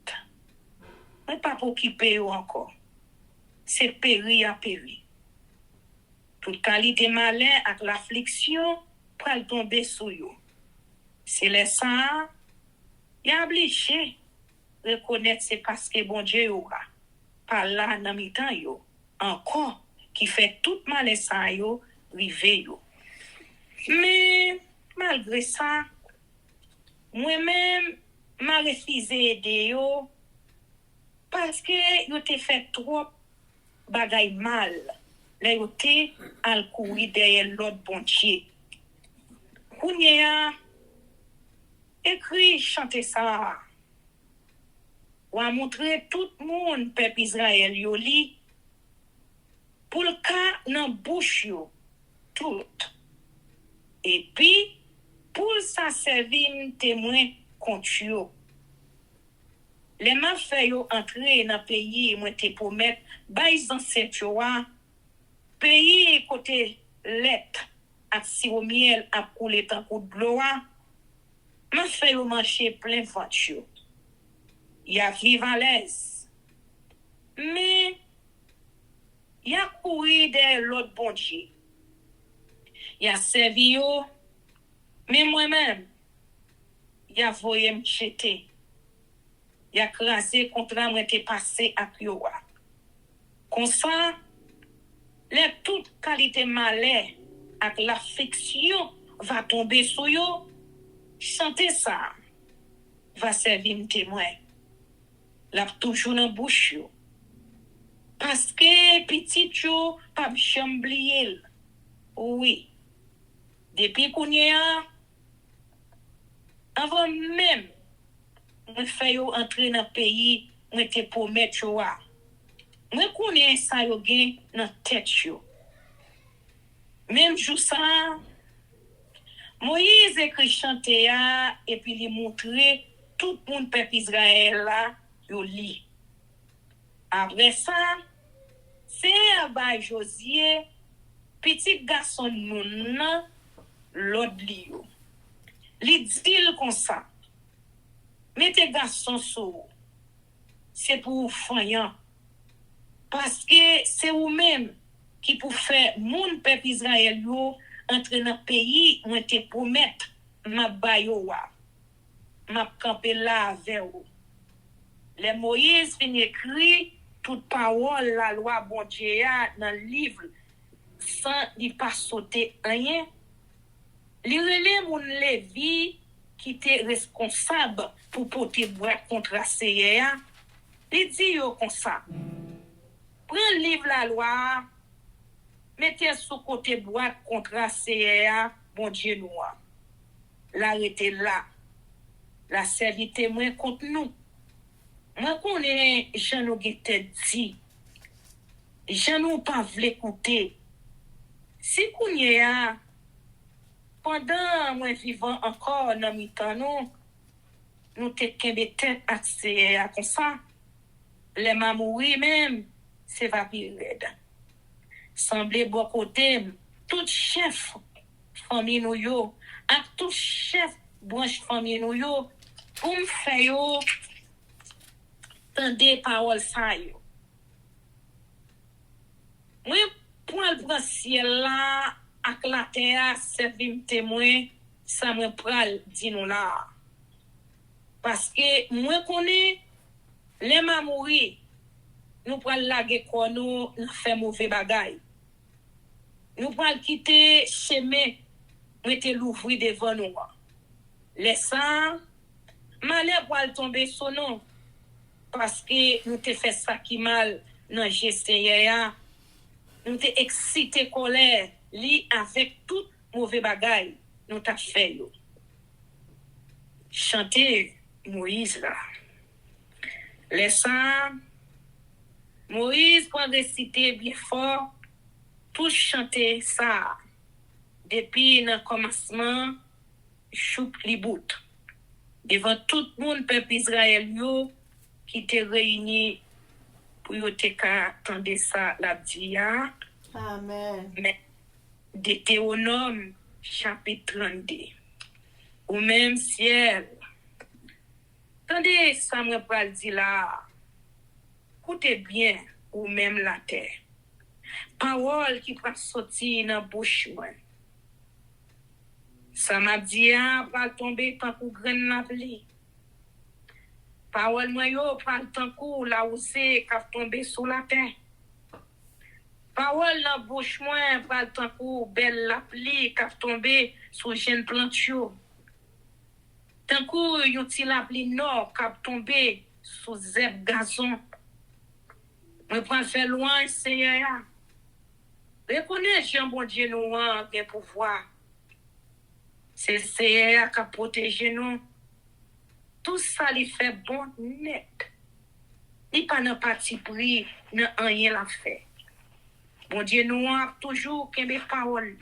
Mais pas pour occuper yo encore. C'est péri à péri. Toute qualité malin avec l'affliction pral tomber sur yo. C'est les ça y a obligé reconnaître c'est parce que bon Dieu yo par là dans mi-temps yo encore qui fait tout mal ça yo rivé yo. Mais malgré ça moi-même m'a refusé aider yo parce que yo te fait trop bagay mal. Là yo te al courir derrière l'autre bon Dieu. Kounye a écrit chanter ça. Ou a montré tout le monde peuple Israël yo li pour le cas nan bouche yo tout. Et puis pour ça servir témoin contre yo. Les m'a fait yo entrer dans pays moi te promettre bay ancêtre yo pays côté lait ak sirop miel a couler tant coup de l'eau m'a fait yo marcher plein voiture. Y a vivre à l'aise. Mais y a couru de l'autre bon Dieu. Y a servi yo mais moi-même y a voyé me jeter. Y a crasé contre moi te passé ak yo. Comme ça les toute qualité malais ak l'affection va tomber sur yo. Chanter ça va servir me témoin. La toujours dans bouche yo. Parce que petit yo pas chamblier. Oui. Depuis qu'on y a avant même me fait yo entrer dans pays, me te promettre yo. Moi connais ça yo gen dans tête yo. Même jour ça Moïse écrit chanter et puis lui montrer tout le monde peuple Israël là yo li. Après ça, c'est à Josué, petit garçon non l'autre li yo. Li dit comme ça. Mettez garçon sous. C'est pour fayan. Parce que c'est vous-même qui pour faire mon peuple Israël yo entrer dans pays où te promettre m'a bayo wa. M'a camper là avec vous. Les Moïse fin écrit toute parole la loi bon Dieu dans le livre sans n'y pas sauter rien. Li relè moun Lévi qui était responsable pour porter boîte contre Seye. Li dit yo comme ça. Prends le livre la loi, mettez sous côté boîte contre Seye, bon Dieu nous. L'arrêtez là. La servi témoin contre nous. Moi connais Jean nous dit. Jean nous pas vle écouter. Si kounye a pendant moi vivant encore dans mi temps nous te kembe tête accès à comme ça. Les mamouri même c'est vapired. Semblait bon côté tout chef famille nous yo, ak tout chef branche famille nous yo pour me faire yo tande parole ça yo. Moi pour le ciel là ak la terre servim témoin ça me pral di nous là. Parce que moi connais les mamouri nous pral laguer quoi nous faire mauvais bagay. Nous pral quitter chemin mettez l'ouvrir devant nous. Laissant malheur pral tomber sur nous parce que nous te fait ça qui mal dans GCA. Nous te excité colère li avec tout mauvais bagay nous t'a fait yo. Chanter Moïse là. Laissant Moïse pour réciter bien fort tout chanter ça depuis le commencement chouk li bout devant tout le monde peuple Israël yo qui te réuni pour yo te ka tande ça la dia. Amen. Mais Deutéronome chapitre 32 ou même ciel. Tendez ça me pral di là. Écoutez bien ou même la terre. Parole qui va sortir dans bouche moi. Ça m'a dit va tomber tant que graine la pluie. Parole moi yo pas tant que la osé qu'a tomber sur la terre. Parole dans bouche moi pas tant que belle la pluie qu'a tomber sur jeune plante yo. Tant que yon ti la pluie nord qu'a tomber sur zeb gazon. Moi pas faire loin Seigneur. Reconnais Jean bon Dieu nous a pouvoir. C'est CA qui a protégé nous. Tout ça, il fait bon net. Il pas de parti pris, n'a rien la fait. Bon Dieu, nous a toujours qu'un des paroles.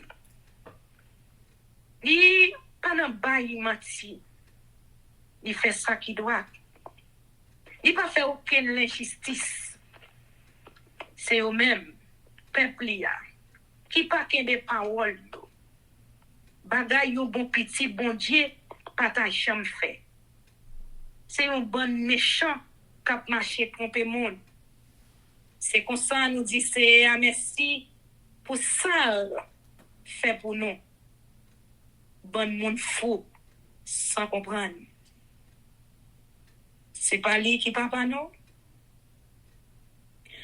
Il pas de bail menti. Il fait ça qui doit. Il pas fait aucune injustice. C'est eux-mêmes, peuple, qui pas qu'un des paroles. Bagay yo bon petit, bon Dieu, pas ta jamais fait. C'est un bon méchant qui a marché tromper monde. C'est comme ça nous dit c'est à merci pour ça fait pour nous. Bon monde fou sans comprendre. C'est pas lui qui papa non.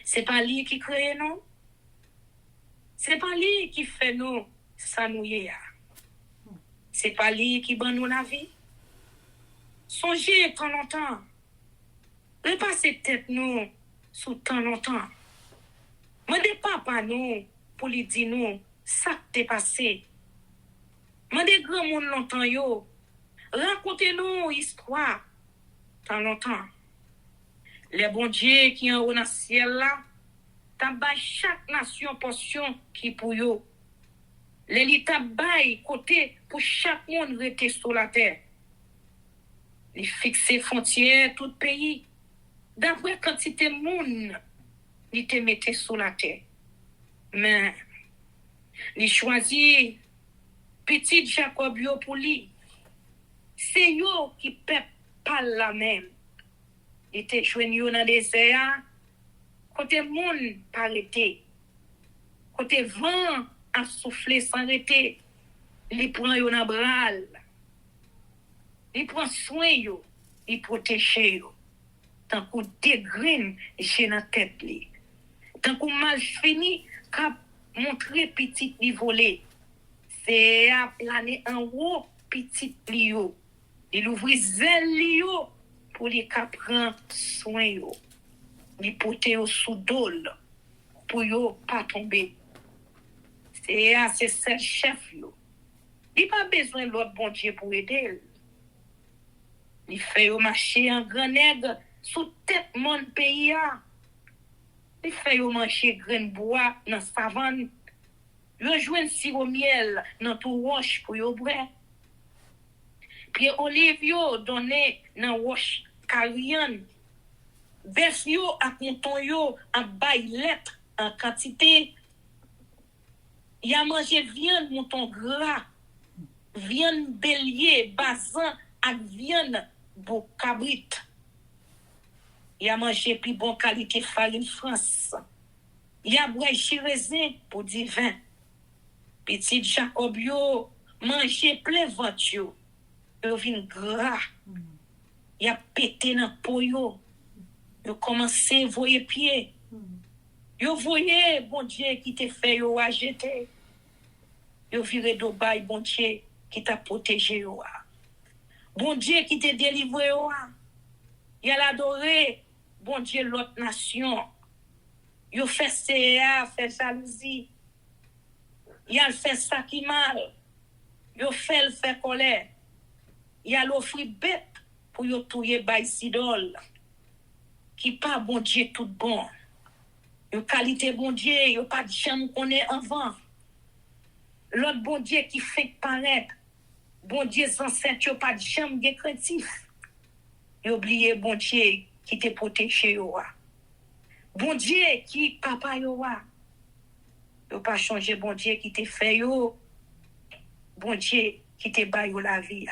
C'est pas lui qui crée non. C'est pas lui qui fait nous ça nous y a. C'est pas lui qui ban nous la vie. Songez tant longtemps. Repasser tête nous sous tant longtemps. Mandez papa nous pour lui dire nous ça t'est passé. Mandez grand monde longtemps yo. Racontez nous histoire tant longtemps. Les bon Dieu qui en haut dans le ciel là, t'as chaque nation portion qui pour yo. Les l'État bail côté pour chaque monde rester sur la terre. Les fixer frontières tout pays. D'après quantité de monde, ils te mettaient sur la terre. Mais, ils choisissent petit Jacob yo pour lui. C'est yo qui peut pas la même. Ils te joignent yo dans le désert. Côté monde pas arrêté. Côté vent a soufflé sans arrêter. Ils prennent yo dans bras. Ils prennent soin yo. Ils protègent yo. Tant qu'on dégrine chez la tête li. Tant qu'on mal fini, qu'a montré petit li volé. C'est à planer en haut petit li yo. Il ouvre zèle li yo pour li ka prend soin yo. Li pote yo sous dol pour yo pas tomber. C'est à ce chef yo. Il pas besoin l'autre bon Dieu pour aider. Il fait yo marcher en grand nègre sous tête mon pays. Il fait yo manger grain bois dans savane. Yo joine sirop miel dans tout roche pour yo boire. Puis olive yo donné dans roche carian. Bes yo ak mouton yo en bailette en quantité. Y a mangé viande mouton gras, viande bélier, basan ak viande beau cabrit. Y a mangé plus bon qualité farine France. Y a boire chirezin pour du vin. Petit Jacob yo mangé plein ventre yo. Yo vin gras. Y a pété dans peau yo. Yo commencé voyer pied. Yo voyez bon Dieu qui te fait yo a jeter. Yo viré do bay bon Dieu qui t'a protégé yo a. Bon Dieu qui te délivré yo a. Y a adoré bon Dieu l'autre nation. Yo fait CA, fait jalousie. Y a fait ça qui mal. Yo fait colère. Y a l'offrir bête pour yo touyer bay sidol. Qui pas bon Dieu tout bon. Yo qualité bon Dieu, yo pas de jamais connaît avant. L'autre bon Dieu qui fait paraître. Bon Dieu ancêtre yo pas de jamais craintif. Yo oublié bon Dieu qui te protégé yo. Bon Dieu qui papa yo. Yo pas changer bon Dieu qui te fait yo. Bon Dieu qui te ba yo la vie.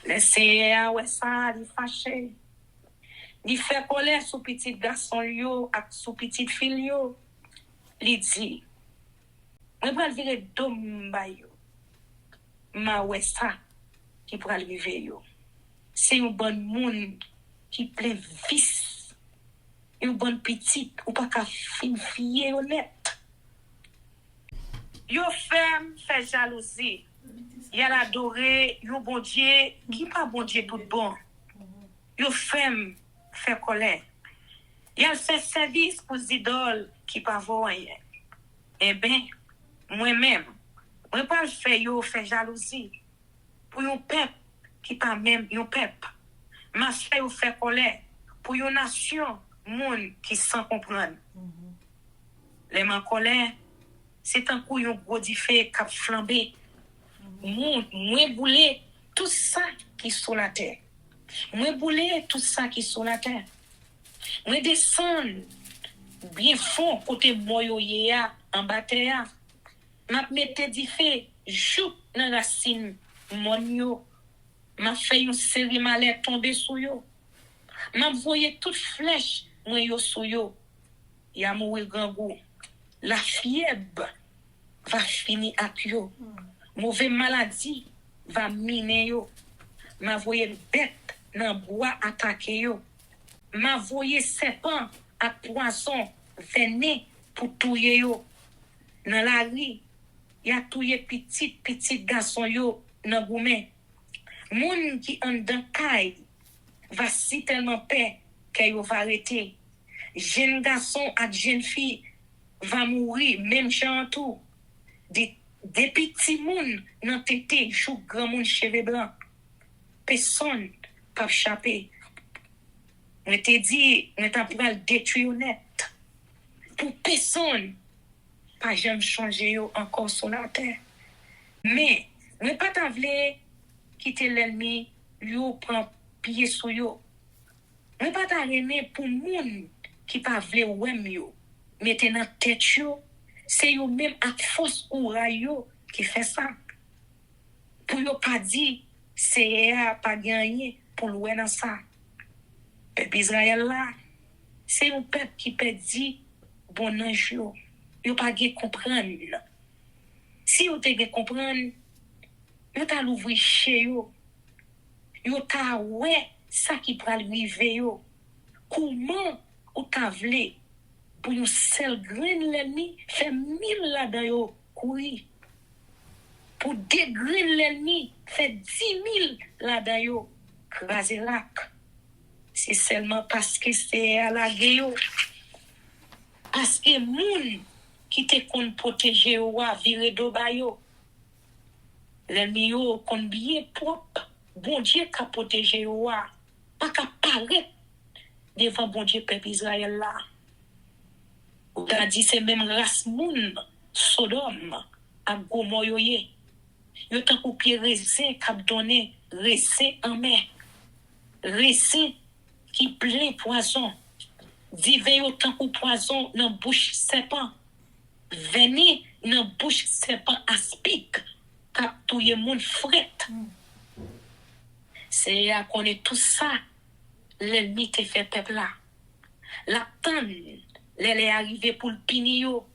Laissez ouais ça, il fâché. Il fait colère sous petit garçon yo ak sous petite fille yo. Li dit moi pral virer dom ba yo. Ma ouais ça qui pral vivre yo. C'est un bon monde qui plein vice. Un bon petit ou pas ka fin fille honnête. Yo femme fait jalousie. Y a adoré yo bon Dieu qui pas bon Dieu tout bon. Yo femme fait colère. Y a fait service pour idoles qui pas rien. Eh ben moi-même, moi pas faire yo fait jalousie. pour un peuple qui pas même un peuple. Ma fait ou fait colère pour une nation, monde qui sans comprendre. Les man colère, c'est un coup un gros diffé qui a flambé. Moi boulé tout ça qui sur la terre. Moi boulé tout ça qui sur la terre. Moi descendre bien fond côté moyoye en bataille. M'a mette diffé jou dans racine mon yo. M'a fait une série malais tomber sur yo. M'a voyé toute flèche moi yo sur yo. Ya mourir grand goût. La fièvre va finir avec yo. Mauvaise maladie va miner yo. M'a voyé bête dans bois attaquer yo. M'a voyé serpent à poison venir pour tuer yo. Dans la rue, y a tué petit garçon yo dans goumen. Moun qui en dans caille va si tellement peur que yo va arrêter. Jeune garçon à jeune fille va mourir même chant tout. Des petits moun nan tété chou grand moun cheveux blancs. Personne pas échapper. On te dit on t'a pour détruire net. Pour personne pas jamais changer yo encore sur la terre. Mais on pas ta vle quitter l'ennemi yo prend pied sur yo. On pas ta rené pour moun qui pas vle ouem yo. Mettez dans tête yo, c'est yo même ak force ou yo qui fait ça. Pour yo pas dit c'est pas gagné pour louer dans ça. Peuple Israël là, c'est un peuple qui peut dire bon ange yo. Yo pas gagné comprendre. Si yo te gagné comprendre, yo ta l'ouvrir chez yo. Yo ta ouais ça qui pral rive yo. Comment ou ta vle pour une seule graine l'ennemi fait 1000 là-dedans yo courir. Pour 2 graines l'ennemi fait 10 000 là-dedans yo craser lac. C'est seulement parce que c'est à la gueule. Parce que moun qui te kon protéger ou a virer do ba yo. L'ennemi yo kon bien propre. Bon Dieu ka protéger ou a. Pas ka paraître devant bon Dieu peuple Israël là. Ou ta dit c'est même race moun Sodome à Gomoyoye. Yo tan kou pied raisin k'ap donné raisin en mer. Raisin qui plein poison. Dive yo tan kou poison dans bouche serpent. Venez dans bouche serpent aspic k'ap touye moun fret. C'est à connaître tout ça l'ennemi te fait peuple là. La tante elle est arrivée pour le pini yo.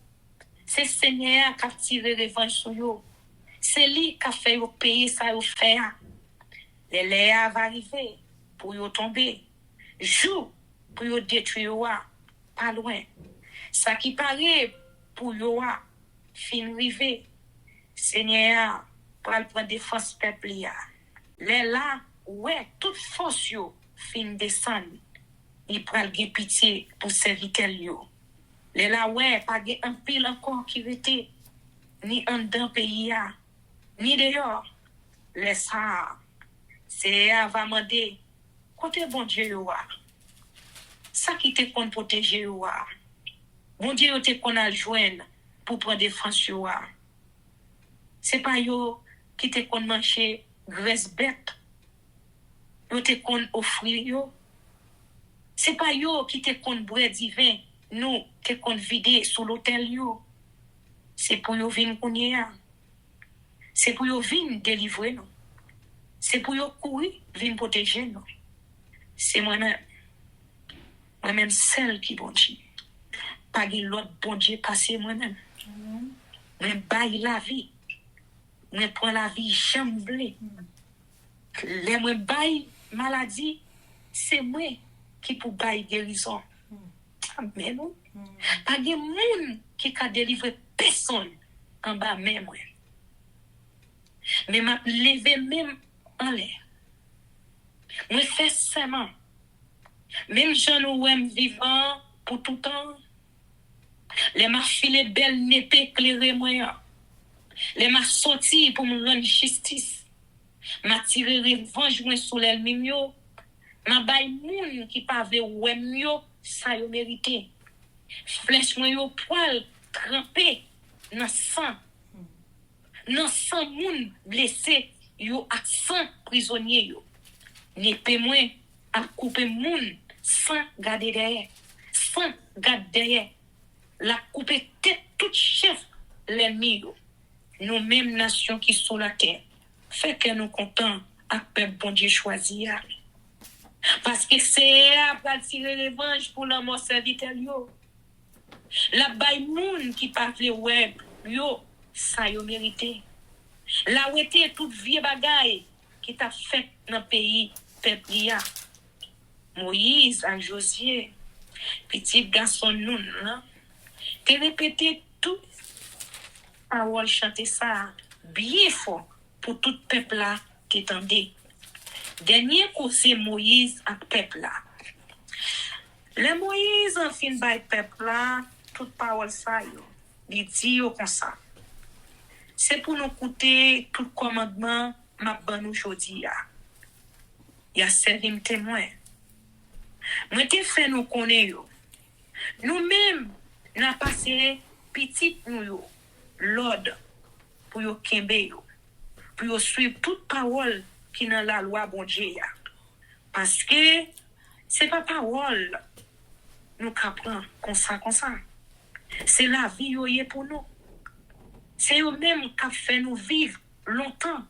C'est Seigneur qui a tiré revanche sur yo. C'est lui qui a fait yo payer ça yo fait. Léa va arriver pour yo tomber. Jour pour yo détruire yo pas loin. Ça qui paraît pour yo fin river. Seigneur pour prendre défense peuple ya. Là ouais toute force yo fin descendre. Il pral gen pitié pour serviteur yo. Les là ouais pas gen un pile encore qui rete ni en dans pays ni dehors. Les ça c'est va demander côté bon Dieu yo ça qui te kon protéger yo bon Dieu te kon a joindre pour prendre défense yo c'est pas yo qui te kon manger graisse bête yo te kon offrir yo. C'est pas yo qui te kon boire divin, nous te kon vider sous l'autel yo. C'est pour yo vinn kounye. C'est pour yo vinn délivrer nous. C'est pour yo courir, vinn protéger nous. C'est moi-même celle qui bon Dieu. Pas de l'autre bon Dieu passer moi-même. Moi baille la vie. Moi prend la vie chamblée. Les moi baille maladie, c'est moi qui pour bailler guérison. Amen. Pas de monde qui a délivré personne en bas même. Mais m'a levé même en l'air. Moi fais seulement. Même j'en ouem vivant pour tout temps. Les m'a filé belle n'épée éclairée moi. Les m'a sorti pour me rendre justice. m'a tiré revanche moi sur l'ennemi yo, m'a bay moun qui pa vle wèm yo, ça yo mérité. Flèche moi yo poil trempé dans sang moun blessé yo ak sang prisonnier yo. L'épée moi a coupé moun sans garder derrière, sans garder derrière. La coupé tête toute chef l'ennemi yo. Nous mêmes nations qui sont la terre. Fait que nous contents à peuple bon Dieu choisi. Parce que c'est après tirer revanche pour la mort serviteur yo. La bay moun qui parle web yo, ça yo mérité. La ouete toute vieux bagaille qui t'a fait dans pays peuple ya. Moïse et Josué, petit garçon nous, là, te répété tout parole chanter ça bien fort pour tout peuple là qui tendait. Dernier coup c'est Moïse à peuple là. Le Moïse en fin by peuple là, toute parole ça yo, il dit yo comme ça. C'est pour nous écouter tout commandement m'a ban aujourd'hui ya. Y a servi témoin. Moi te fait nous connaître yo. Nous-mêmes n'a passé petit nous yo l'ordre pour yo kembe yo. Pour yo suivre toute parole qui dans la loi bon Dieu ya. Parce que c'est pas parole nous qu'apprend comme ça. C'est la vie yo yé pour nous. C'est eux même qui fait nous vivre longtemps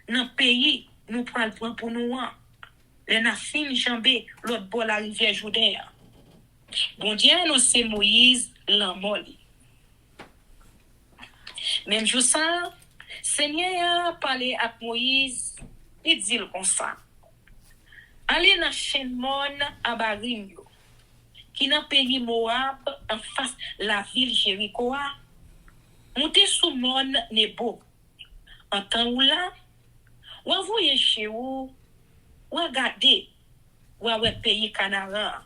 dans le pays nous prend pour nous. Les nafines jambé l'autre bord la rivière Jourdain. Bon Dieu nous c'est Moïse l'enmoli. Même jour ça, Seigneur a parlé avec Moïse, il dit comme ça. Allez dans Chenmon à Barim yo, qui dans pays Moab en face la ville Jéricho. Montez sous mon Nebo. En temps où là, ou voyez chez vous, ou regardez, ou pays Canaan.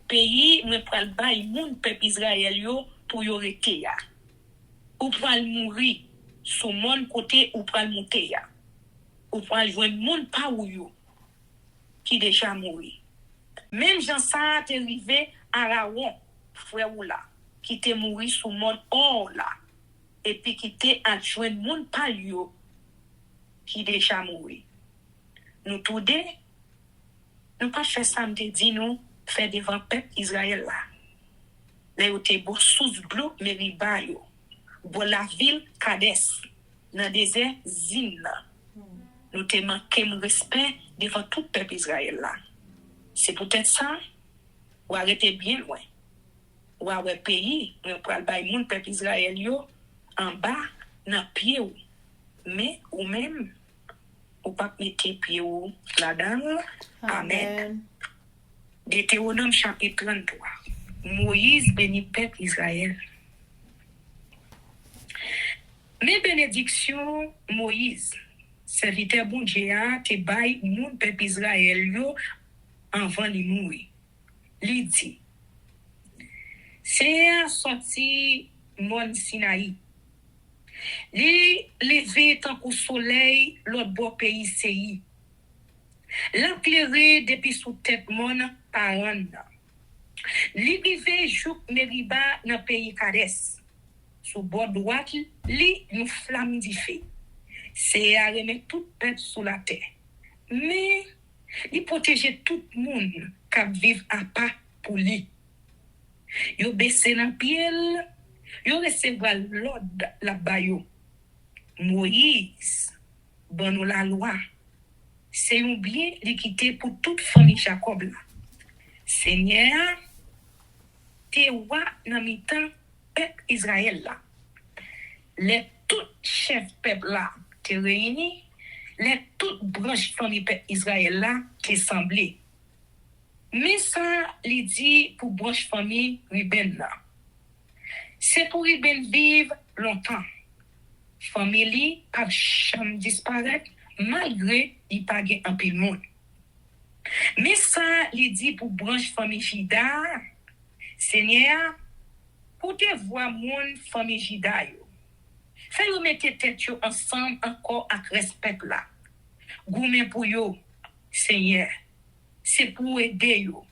Pays, moi pral bay moun peuple Israël yo pour yo rete ya. Ou pral mourir sous mon côté ou pral monter ya. Ou pral joindre moun pa ou yo qui déjà mouri. Même Jean ça t'est arrivé à Raon, frère ou là, qui t'est mouri sous mon or là. Et puis qui t'est adjoint moun pa yo qui déjà mouri. Nous tous deux, nous pas fait ça, me dit nous, fait devant peuple Israël là. Là où t'es beau sous bleu, Meriba yo. Bo la ville Kades, dans le désert Zin là. Nous te manqué mon respect devant tout peuple Israël là. C'est peut-être ça, ou arrêter bien loin. Ou à pays, nous pral bay moun peuple Israël yo en bas dans pied ou. Mais ou même ou pas mettre pied ou là-dedans. Amen. Deutéronome chapitre 33. Moïse bénit peuple Israël. Mes bénédictions Moïse, serviteur bon Dieu, te bay moun peuple Israël yo avant li mouri. Li dit, c'est sorti mon Sinaï. Li levé tant qu'au soleil l'autre beau pays Seyi. L'éclairé depuis sous tête mon parent. Li rive jouk Meriba dans pays Kades. Sous bord droite, li nous flamme di feu. C'est à remettre tout peuple sous la terre. Mais li protéger tout le monde qui vivent à pas pour lui. Yo baissé dans pied, yo recevoir l'ordre la bayo. Moïse, bon nous la loi. C'est un bien l'équité pour toute famille Jacob là. Seigneur, te wa nan mi-temps peuple Israël là. Les tout chefs peuple là te réunis, les toutes branches famille peuple Israël là te semblé. Mais ça li dit pour branche famille Ruben là. C'est pour Ruben vivre longtemps. Famille pas jamais disparaître malgré il pas gain un peu monde. Mais ça li dit pour branche famille Juda, Seigneur, pour te voir mon famille Juda yo. Fais yo mettre tête yo ensemble encore avec respect là. Goumen pour yo, Seigneur. C'est pour aider yo.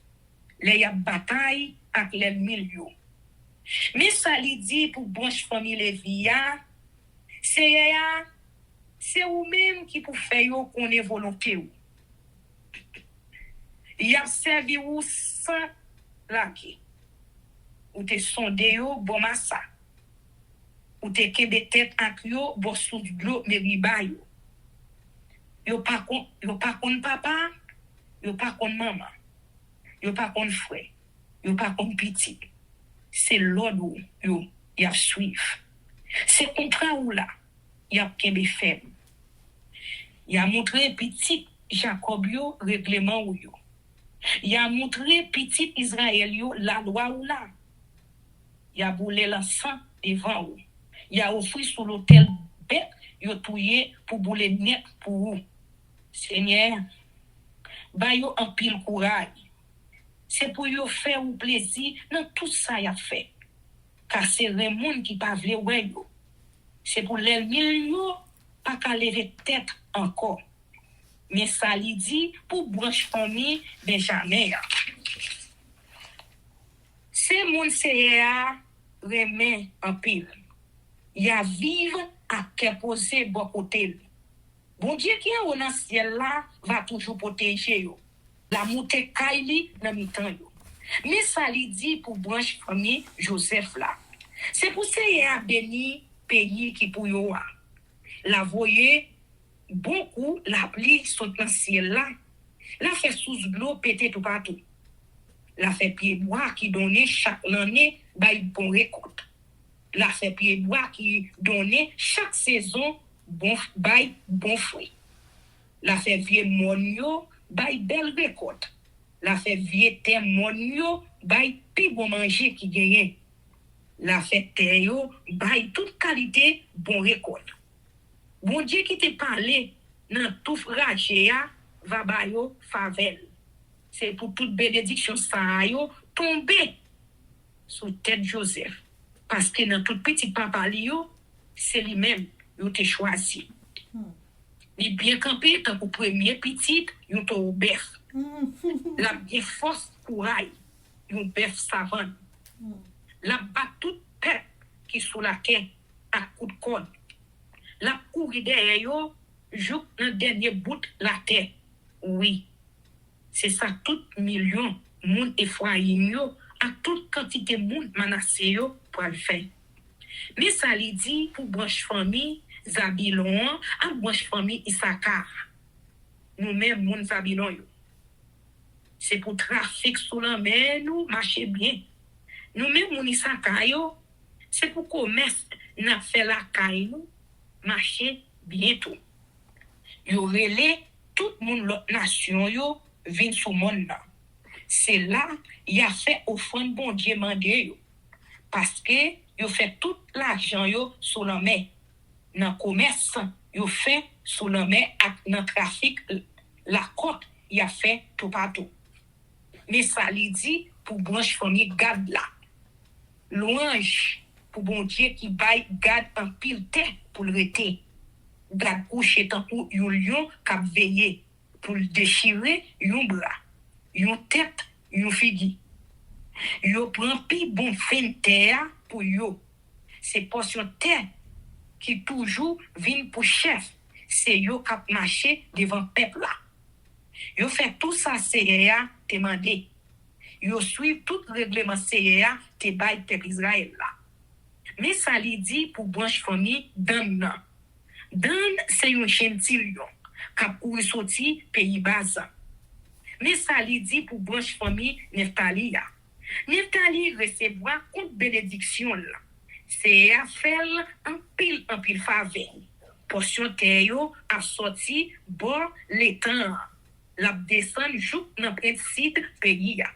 Les y a bataille avec l'ennemi yo. Mais ça li dit pour branche famille Lévia, c'est ou même qui pour faire yo connaît volonté ou. Y a servi ou sans laki. Ou te sonde yo bon massa. Ou te kebe tête ak yo bon sous de l'eau meriba yo. Yo pas kon papa, yo pas kon maman. Yo pas kon frère, yo pas kon petit. C'est l'ordre yo y a suivre. C'est contrat ou là, y a kebe ferme. Y a montré petit Jacob yo règlement ou yo. Y a montré petit Israël yo la loi ou là. Y a boulé le sang devant ou. Y a offert sur l'autel bête yo touye pour bouler net pour ou. Seigneur, ba yo en pile courage. C'est pour yo faire ou plaisir dans tout ça y a fait. Car c'est le monde qui pas vle wè yo. C'est pour l'ennemi yo pas qu'à lever tête encore. Mais ça li dit pour branche famille Benjamin. C'est moun seye remen en pile. Y a vivre à que poser bon côté. Bon Dieu qui est au ciel là va toujours protéger yo. La montée kaili dans mi-temps yo. Mais ça li dit pour branche famille Joseph là. C'est pour ça y a béni pays qui pour yo a. La voyer beaucoup la pluie saute dans ciel là. La fait sous l'eau péter tout partout. La fait pied bois qui donnait chaque année bay bon récolte. La fait pied bois qui donnait chaque saison bon bay bon fruit. La fait vieux monio bay belle récolte. La fait vieux terre monio bay pi bon manger qui gagne. La fait terre yo bay toute qualité bon récolte. Bon Dieu qui te parlé dans tout frage ya va ba yo favel. C'est pour toute bénédiction ça yo tomber sous tête Joseph. Parce que dans tout petit papa li yo, c'est lui-même yo te choisi. Li bien campé tant pour premier petit, yo te au bœuf. La bien force courage, yo bœuf savane. La bat toute peuple qui sous la terre à coup de corde. La courir derrière yo, joue un dernier bout la terre. Oui. C'est ça tout million moun Ephraim yo à toute quantité moun Manassé yo pour le faire. Mais ça li dit pour branche famille Zabilon à branche famille Issachar. Nous-mêmes moun Zabilon yo. C'est pour trafic sous la mer nous marcher bien. Nous-mêmes moun Issachar yo, c'est pour commerce n'a fait la caille nous marcher bientôt. Yo relé tout moun l'autre nation yo vin sous monde là. C'est là il a fait offrande bon Dieu mandé yo. Parce que yo fait tout l'argent yo sous la main. Dans commerce, yo fait sous la main ak dans trafic la côte, il a fait tout partout. Mais ça li dit pour branche famille Gad là. Louange pour bon Dieu qui baille Gad en pile terre pour le rete. Gad couche tant pour yon lion k'ap veiller pour le déchirer yon bras, yon tête, yon figi. Yo prend pi bon fin terre pour yo. C'est portion terre qui toujours vient pour chef. C'est yo k'ap marcher devant peuple là. Yo fait tout ça CEA te mandé. Yo suit tout règlement CEA te bail peuple Israël là. Mais ça li dit pour branche famille Dan nan. Dan c'est un gentillion k'ap ou sorti pays Bas. Mais ça li dit pour branche famille Neftali ya. Neftali recevoir toute bénédiction là. C'est à faire en pile faveur. Portion terre yo a sorti bon l'étang. La descend jouk dans principe pays ya.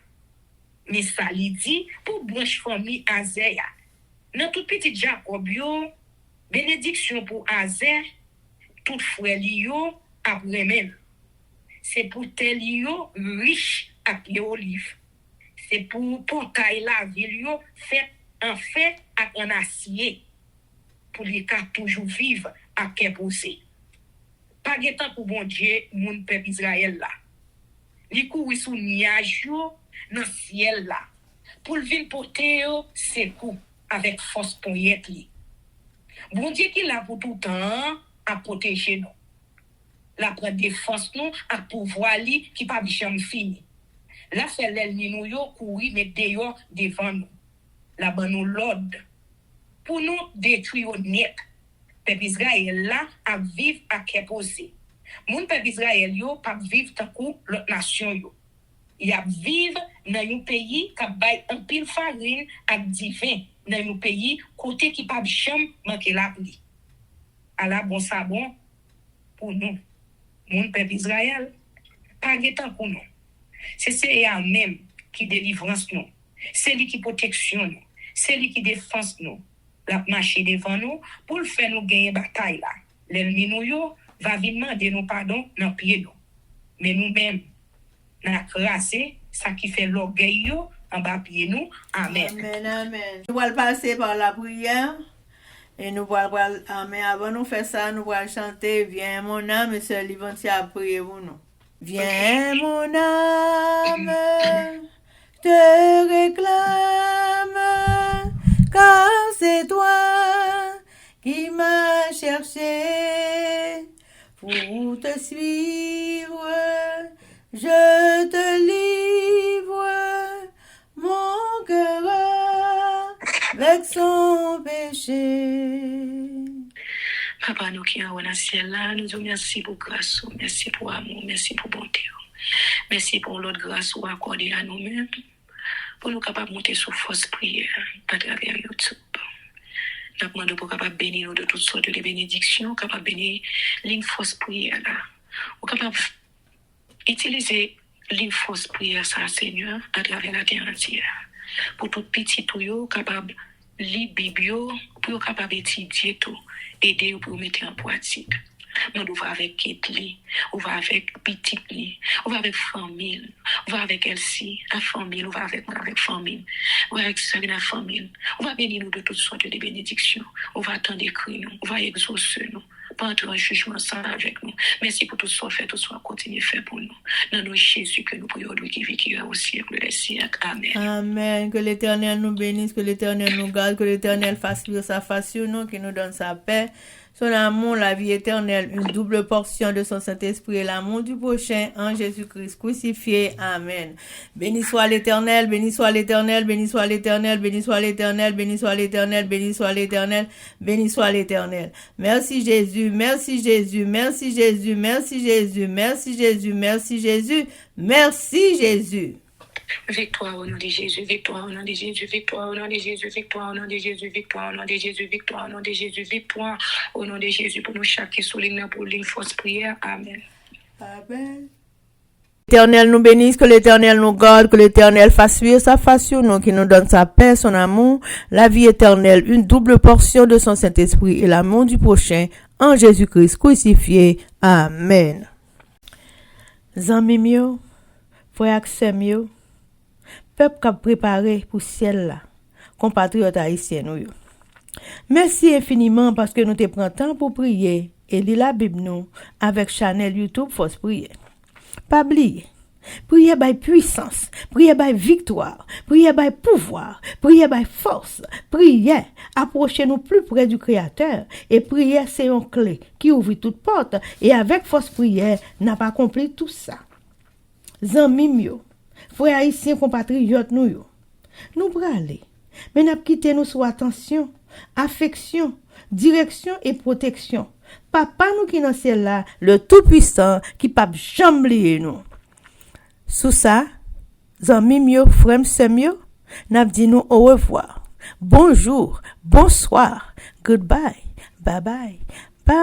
Mais ça li dit pour branche famille Azer ya. Dans tout petit Jacob yo, bénédiction pour Azer, tout frère li yo après même. C'est pour tel yo riche à olive. C'est pour portail la ville yo fait en fait ak en acier pour les cas toujours vivre à qu'est posé. Pas de temps pour bon Dieu, mon peuple Israël là. Li couri sous nuage yo dans ciel là. Pour le venir porter yo, c'est coup avec force pour y être li. Bon Dieu qui là pour tout temps à protéger nous. La prendre défense nous à pouvoir li qui pas jamais fini. La fait l'el ni nous yo courir mettre dehors devant nous. La ban nous l'ordre pour nous détruire net. Peuple Israël là à vivre à keposé. Mon peuple Israël yo pas vivre tant que l'autre nation yo. Il a vivre dans un pays qui bail un pile farine ak divin, dans un pays côté qui pas jamais manquer la pluie. À la bon sabon pour nous. Mon peuple Israël pas de temps pour nous. C'est à même qui délivrance nous. C'est lui qui protection nous. C'est lui qui défense nous. La marcher devant nous pour le faire nous gagner bataille là. L'ennemi nous yo va venir demander nous pardon dans pied nous. Mais nous-mêmes n'a crassé ça qui fait l'orgueil yo en bas pied nous. Amen. Amen, amen. Nous allons passer par la prière. Et nous allons, amen, avant nous faire ça, nous allons chanter Viens mon âme, et Sœur Livanti a prié pour nous. Viens mon âme, te réclame, car c'est toi qui m'as cherché pour te suivre. Je te livre mon cœur avec son péché. Papa, nous qui sommes dans le ciel là, nous disons merci pour grâce, merci pour amour, merci pour bonté. Merci pour l'autre grâce ou accordée à nous-mêmes, pour nous capables de monter sous force prière à travers YouTube. Nous demandons pour capable bénir nous de toutes sortes de bénédictions, capable bénir ligne force prière là. Ou capable utiliser ligne force prière ça, Seigneur, à travers la terre entière. Pour tout petit tout capable lire Bible, pour capable étudier tout, aider pour mettre en pratique. Nous on va avec Ketli, on va avec petit li, on va avec famille, on va avec Elsie, la famille, on va avec famille, on va avec Sabine, la famille, on va bénir nous de toutes sortes de bénédictions, on va attendre écrire nous, on va exaucer nous, pas entrer en jugement sans avec nous. Merci pour tout ce fait, tout ce continue faire pour nous. Dans nos Jésus que nous prions, lui qui vit, qui est au siècle des siècles. Amen. Amen. Que l'Éternel nous bénisse, que l'Éternel nous garde, que l'Éternel fasse luire sa face sur nous, qu'il nous donne sa paix, son amour, la vie éternelle, une double portion de son Saint-Esprit et l'amour du prochain en Jésus-Christ crucifié. Amen. Béni soit l'Éternel, béni soit l'Éternel, béni soit l'Éternel, béni soit l'Éternel, béni soit l'Éternel, béni soit l'Éternel, béni soit l'Éternel. Merci Jésus, merci Jésus, merci Jésus, merci Jésus, merci Jésus, merci Jésus, merci Jésus. Victoire au nom de Jésus, victoire au nom de Jésus, victoire au nom de Jésus, victoire au nom de Jésus, victoire au nom de Jésus, victoire au nom de Jésus, victoire au nom de Jésus pour nous chaque qui souligne pour une force prière. Amen. Amen. L'Éternel nous bénisse, que l'Éternel nous garde, que l'Éternel fasse luire sa face sur nous, qui nous donne sa paix, son amour, la vie éternelle, une double portion de son Saint-Esprit et l'amour du prochain en Jésus-Christ crucifié. Amen. Zami mio, frère mio, peuple qui a préparé pour ciel là, compatriotes haïtiens nous. Merci infiniment parce que nous te prenons temps pour prier et lire la Bible nous avec channel YouTube Force Prière. Pas oublier, prier by puissance, prier by victoire, prier by pouvoir, prier by force, prier, approchez-nous plus près du Créateur et prier c'est une clé qui ouvre toute porte et avec force prière n'a pas accompli tout ça. Zami mio, frères haïtiens compatriotes nous aller, mais n'a quitté nous sous attention, affection, direction et protection. Papa nous qui dans ciel là, le tout-puissant qui pas jamais oublier nous. Sous ça, zami mio, frère semio, n'a dit nous au revoir. Bonjour, bonsoir, goodbye, bye bye, bye.